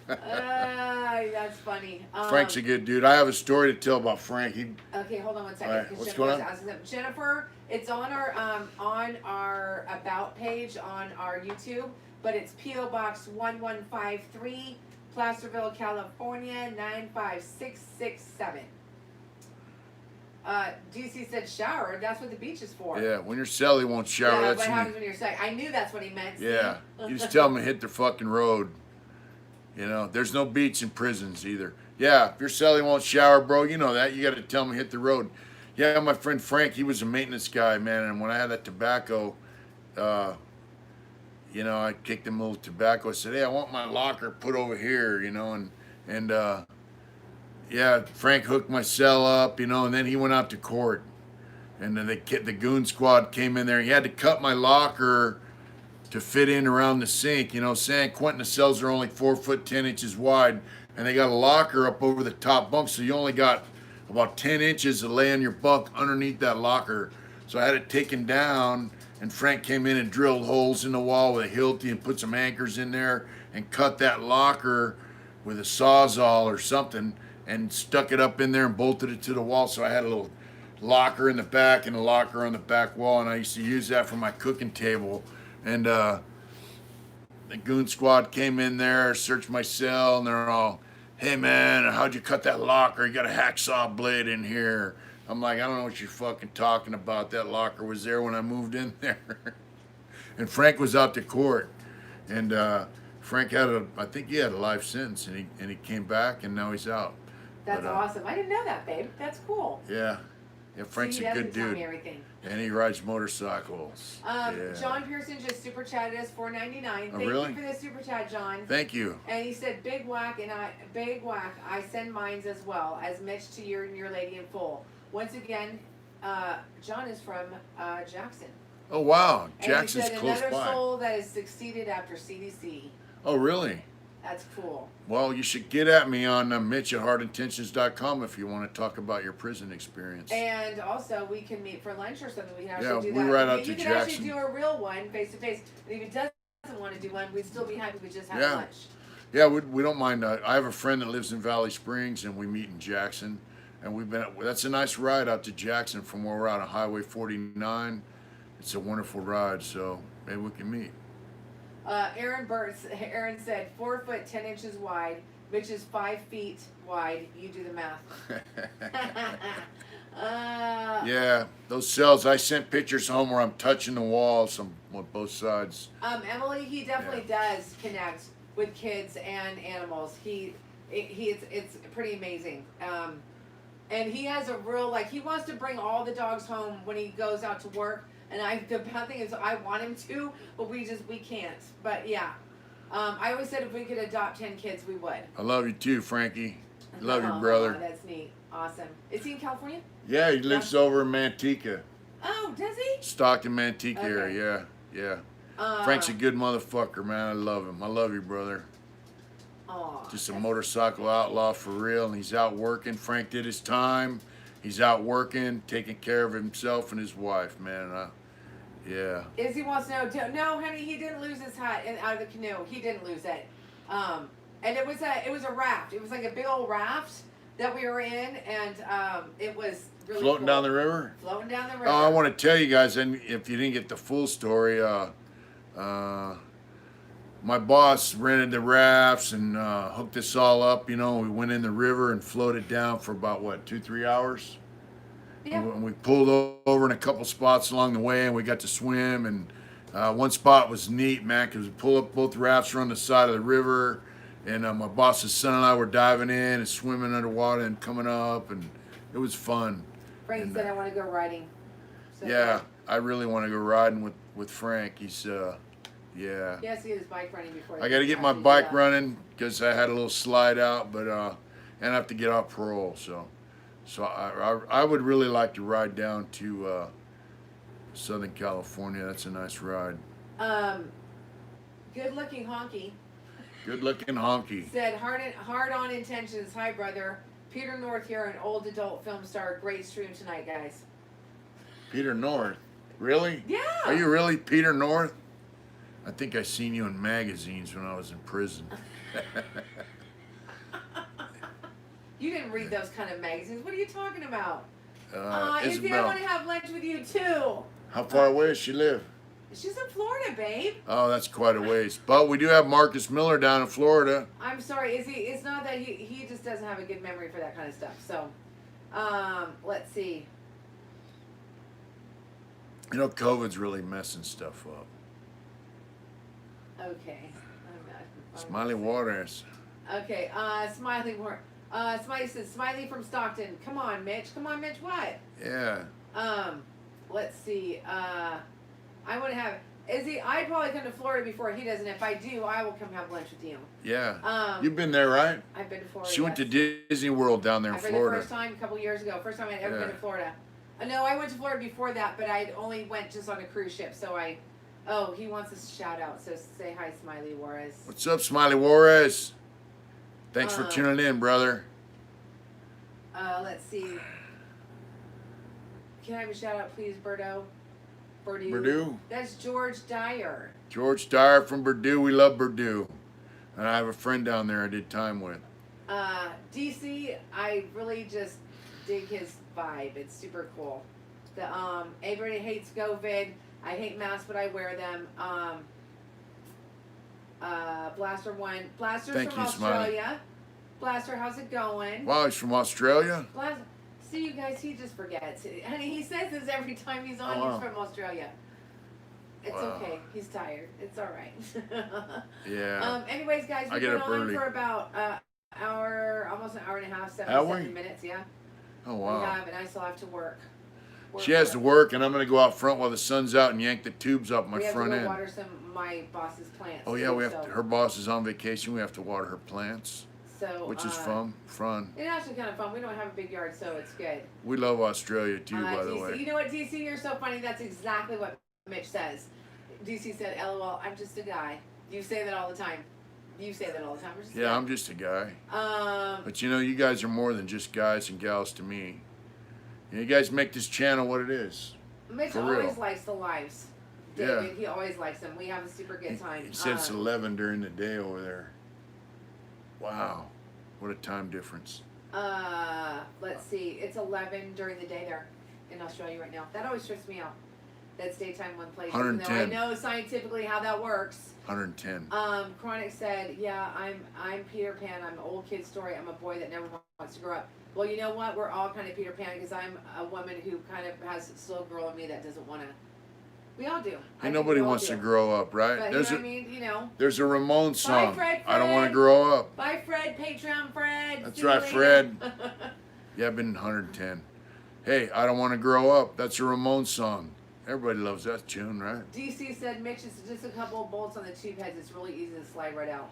[SPEAKER 2] That's funny.
[SPEAKER 1] Frank's a good dude. I have a story to tell about Frank.
[SPEAKER 2] Okay, hold on one second.
[SPEAKER 1] Right, what's going on?
[SPEAKER 2] Jennifer, it's on our about page on our YouTube, but it's P.O. Box 1153, Placerville, California 95667. DC said shower. That's what the beach is for.
[SPEAKER 1] Yeah, when your celly won't shower, that's
[SPEAKER 2] what happens when you're sick. I knew that's what he meant.
[SPEAKER 1] Yeah, you just tell him to hit the fucking road. You know, there's no beach in prisons either. Yeah, if your celly won't shower, bro, you know that. You got to tell him to hit the road. Yeah, my friend Frank, he was a maintenance guy, man. And when I had that tobacco, you know, I kicked him a little tobacco. I said, hey, I want my locker put over here, you know, and yeah, Frank hooked my cell up, you know, and then he went out to court. And then the goon squad came in there. He had to cut my locker to fit in around the sink. You know, San Quentin, the cells are only 4 foot 10 inches wide, and they got a locker up over the top bunk, so you only got about 10 inches to lay on your bunk underneath that locker. So I had it taken down, and Frank came in and drilled holes in the wall with a Hilti and put some anchors in there and cut that locker with a Sawzall or something and stuck it up in there and bolted it to the wall. So I had a little locker in the back and a locker on the back wall, and I used to use that for my cooking table. And the goon squad came in there, searched my cell, and they're all, hey man, how'd you cut that locker? You got a hacksaw blade in here. I'm like, I don't know what you're fucking talking about. That locker was there when I moved in there. And Frank was out to court. And Frank I think he had a life sentence, and he came back, and now he's out.
[SPEAKER 2] That's awesome. I didn't know that, babe. That's cool.
[SPEAKER 1] Yeah. Yeah, Frank's a good dude.
[SPEAKER 2] Tell me everything.
[SPEAKER 1] And he rides motorcycles. Yeah.
[SPEAKER 2] John Pearson just super chatted us $4.99. Thank you for the super chat, John.
[SPEAKER 1] Thank you.
[SPEAKER 2] And he said, Big Whack, I send mines as well as Mitch to your lady in full. Once again, John is from Jackson.
[SPEAKER 1] Oh wow, Jackson's
[SPEAKER 2] close by. And he said another soul that has succeeded after CDC.
[SPEAKER 1] Oh really?
[SPEAKER 2] That's cool.
[SPEAKER 1] Well, you should get at me on Mitch at heartintentions.com if you want to talk about your prison experience.
[SPEAKER 2] And also, we can meet for lunch or something. We can actually do that.
[SPEAKER 1] Yeah, we ride out to Jackson.
[SPEAKER 2] You can actually do a real one, face to face. And if he doesn't want to do one, we'd still be happy we just had lunch.
[SPEAKER 1] Yeah, we don't mind. I have a friend that lives in Valley Springs, and we meet in Jackson. And that's a nice ride out to Jackson from where we're out on Highway 49. It's a wonderful ride, so maybe we can meet.
[SPEAKER 2] Aaron said 4 foot 10 inches wide, which is 5 feet wide. You do the math.
[SPEAKER 1] Yeah, those cells. I sent pictures home where I'm touching the walls on both sides.
[SPEAKER 2] Emily, he definitely does connect with kids and animals. It's pretty amazing. And he has a real he wants to bring all the dogs home when he goes out to work. And the bad thing is I want him to, but we can't. But yeah, I always said if we could adopt 10 kids, we would.
[SPEAKER 1] I love you too, Frankie. Love your brother.
[SPEAKER 2] That's neat. Awesome. Is he in California?
[SPEAKER 1] Yeah, he lives over in Manteca.
[SPEAKER 2] Oh, does he?
[SPEAKER 1] Stockton, Manteca area. Yeah. Frank's a good motherfucker, man. I love him. I love you, brother. Just a motorcycle outlaw for real, and he's out working. Frank did his time. He's out working, taking care of himself and his wife, man. Yeah.
[SPEAKER 2] Izzy wants to know. No, honey, he didn't lose his hat out of the canoe. He didn't lose it. And it was a raft. It was like a big old raft that we were in, and it was really
[SPEAKER 1] floating
[SPEAKER 2] cool.
[SPEAKER 1] down the river.
[SPEAKER 2] Floating down the river.
[SPEAKER 1] Oh, I want to tell you guys, and if you didn't get the full story, my boss rented the rafts and hooked us all up. You know, we went in the river and floated down for about, what, 2-3 hours?
[SPEAKER 2] Yeah.
[SPEAKER 1] And we pulled over in a couple spots along the way, and we got to swim. And one spot was neat, man, because we pulled up, both rafts were on the side of the river. And my boss's son and I were diving in and swimming underwater and coming up, and it was fun.
[SPEAKER 2] Frank said, I want to go riding. So
[SPEAKER 1] yeah, I really want to go riding with Frank. He's, yeah.
[SPEAKER 2] He has to get his bike running before.
[SPEAKER 1] I got to get my bike running because I had a little slide out, but and I have to get off parole. So I would really like to ride down to Southern California. That's a nice ride.
[SPEAKER 2] Good looking honky.
[SPEAKER 1] Good looking honky.
[SPEAKER 2] Said hard on intentions. Hi brother. Peter North here, an old adult film star. Great stream tonight, guys.
[SPEAKER 1] Peter North? Really?
[SPEAKER 2] Yeah.
[SPEAKER 1] Are you really Peter North? I think I seen you in magazines when I was in prison.
[SPEAKER 2] You didn't read those kind of magazines. What are you talking about?
[SPEAKER 1] Isabel.
[SPEAKER 2] I want to have lunch with you too.
[SPEAKER 1] How far away does she live?
[SPEAKER 2] She's in Florida, babe.
[SPEAKER 1] Oh, that's quite a ways. But we do have Marcus Miller down in Florida.
[SPEAKER 2] I'm sorry, it's not that he just doesn't have a good memory for that kind of stuff. So, let's see.
[SPEAKER 1] You know, COVID's really messing stuff up.
[SPEAKER 2] Okay.
[SPEAKER 1] Smiley Waters.
[SPEAKER 2] Okay, Smiley Smiley says, Smiley from Stockton. Come on, Mitch. Come on, Mitch, what?
[SPEAKER 1] Yeah.
[SPEAKER 2] Let's see. I want to have Izzy. I'd probably come to Florida before he does, and if I do, I will come have lunch with you.
[SPEAKER 1] Yeah. You've been there, right?
[SPEAKER 2] I've been to Florida.
[SPEAKER 1] She went to Disney World down there in Florida.
[SPEAKER 2] I've been the first time a couple years ago. First time I'd ever been to Florida. No, I went to Florida before that, but I only went just on a cruise ship. So he wants a shout out. So say hi, Smiley Juarez.
[SPEAKER 1] What's up, Smiley Juarez? Thanks for tuning in, brother.
[SPEAKER 2] Let's see. Can I have a shout out, please, Berto?
[SPEAKER 1] Purdue.
[SPEAKER 2] That's George Dyer.
[SPEAKER 1] George Dyer from Purdue. We love Purdue. And I have a friend down there I did time with.
[SPEAKER 2] DC, I really just dig his vibe. It's super cool. Everybody hates COVID. I hate masks, but I wear them. Blaster from Australia.
[SPEAKER 1] Smiley.
[SPEAKER 2] Blaster, how's it going?
[SPEAKER 1] Wow, he's from Australia?
[SPEAKER 2] See, you guys, he just forgets. Honey, he says this every time he's on. He's from Australia. It's okay. He's tired. It's all right.
[SPEAKER 1] Yeah.
[SPEAKER 2] Anyways, guys, we've been on for about almost an hour and a half, 7 minutes. Yeah.
[SPEAKER 1] Oh, wow.
[SPEAKER 2] We have, and I still have to work.
[SPEAKER 1] She has to work, and I'm going to go out front while the sun's out and yank the tubes off my front end.
[SPEAKER 2] We have to water my boss's plants.
[SPEAKER 1] Oh, yeah, we have to, her boss is on vacation. We have to water her plants.
[SPEAKER 2] So,
[SPEAKER 1] which is fun.
[SPEAKER 2] It's actually kind of fun. We don't have a big yard, so it's good.
[SPEAKER 1] We love Australia too, by
[SPEAKER 2] DC,
[SPEAKER 1] the way.
[SPEAKER 2] You know what, DC? You're so funny. That's exactly what Mitch says. DC said, "LOL, I'm just a guy." You say that all the time. You say that all the time.
[SPEAKER 1] I'm just a guy. But you know, you guys are more than just guys and gals to me. You guys make this channel what it is.
[SPEAKER 2] Mitch always likes the lives. David, he always likes them. We have a super good time.
[SPEAKER 1] He said it's 11 during the day over there. Wow, what a time difference.
[SPEAKER 2] Let's see. It's 11 during the day there in Australia right now. That always trips me out. That's daytime one place.
[SPEAKER 1] 110.
[SPEAKER 2] I know scientifically how that works.
[SPEAKER 1] 110.
[SPEAKER 2] Chronic said, "Yeah, I'm Peter Pan. I'm an old kid story. I'm a boy that never wants to grow up." Well, you know what? We're all kind of Peter Pan because I'm a woman who kind of has a slow girl in me that doesn't want to. We all do.
[SPEAKER 1] And nobody wants to grow up, right?
[SPEAKER 2] But,
[SPEAKER 1] there's
[SPEAKER 2] you know what I mean? You know.
[SPEAKER 1] There's a Ramones song.
[SPEAKER 2] Bye, Fred.
[SPEAKER 1] I don't want to grow up.
[SPEAKER 2] Bye, Fred. Patreon, Fred.
[SPEAKER 1] That's right, Fred. Yeah, I've been 110. Hey, I don't want to grow up. That's a Ramones song. Everybody loves that tune, right?
[SPEAKER 2] DC said, Mitch, it's just a couple of bolts on the tube heads. It's really easy to slide right out.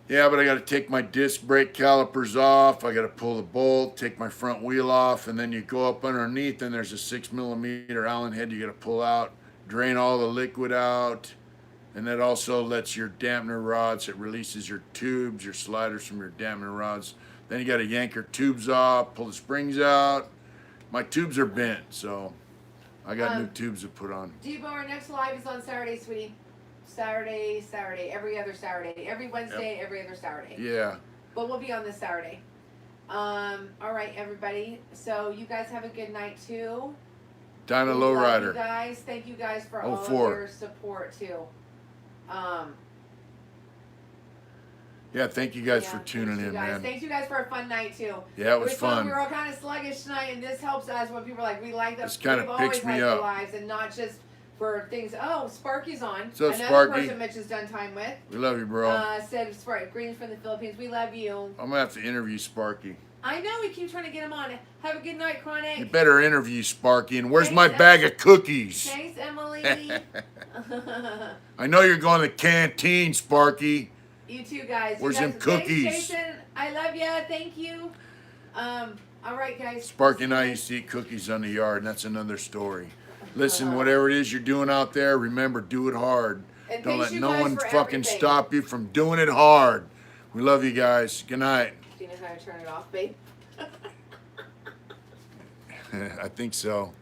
[SPEAKER 1] Yeah, but I got to take my disc brake calipers off. I got to pull the bolt, take my front wheel off, and then you go up underneath, and there's a 6mm Allen head you got to pull out, drain all the liquid out, and that also lets your dampener rods. It releases your tubes, your sliders from your dampener rods. Then you got to yank your tubes off, pull the springs out. My tubes are bent, so I got new tubes to put on.
[SPEAKER 2] Debo, our next live is on Saturday, sweetie. Saturday, every other Saturday, every Wednesday, every other Saturday.
[SPEAKER 1] Yeah.
[SPEAKER 2] But we'll be on this Saturday. All right, everybody. So you guys have a good night too.
[SPEAKER 1] Dinah Lowrider.
[SPEAKER 2] You guys, thank you guys for all of your support too.
[SPEAKER 1] Yeah, thank you guys for tuning in, man.
[SPEAKER 2] Thank you guys for a fun night too.
[SPEAKER 1] Yeah, it was fun.
[SPEAKER 2] We were all kind of sluggish tonight, and this helps us when people are like, we like that.
[SPEAKER 1] This kind of picks me up.
[SPEAKER 2] Lives and not just for things. Oh, Sparky's on.
[SPEAKER 1] So
[SPEAKER 2] another
[SPEAKER 1] Sparky,
[SPEAKER 2] person Mitch has done time with.
[SPEAKER 1] We love you, bro.
[SPEAKER 2] Said Sparky, greetings from the Philippines. We love you.
[SPEAKER 1] I'm gonna have to interview Sparky.
[SPEAKER 2] I know, we keep trying to get him on. Have a good night, Chronic.
[SPEAKER 1] You better interview Sparky. And where's my bag of cookies?
[SPEAKER 2] Thanks, Emily.
[SPEAKER 1] I know you're going to the canteen, Sparky.
[SPEAKER 2] You too, guys.
[SPEAKER 1] Where's them cookies?
[SPEAKER 2] Thanks, Jason. I love you. Thank you. All right, guys.
[SPEAKER 1] Sparky and I used to eat cookies on the yard, and that's another story. Listen, whatever it is you're doing out there, remember, do it hard.
[SPEAKER 2] And
[SPEAKER 1] don't let no
[SPEAKER 2] one
[SPEAKER 1] fucking stop you from doing it hard. We love you guys. Good night.
[SPEAKER 2] Do you know how to turn it off, babe?
[SPEAKER 1] I think so.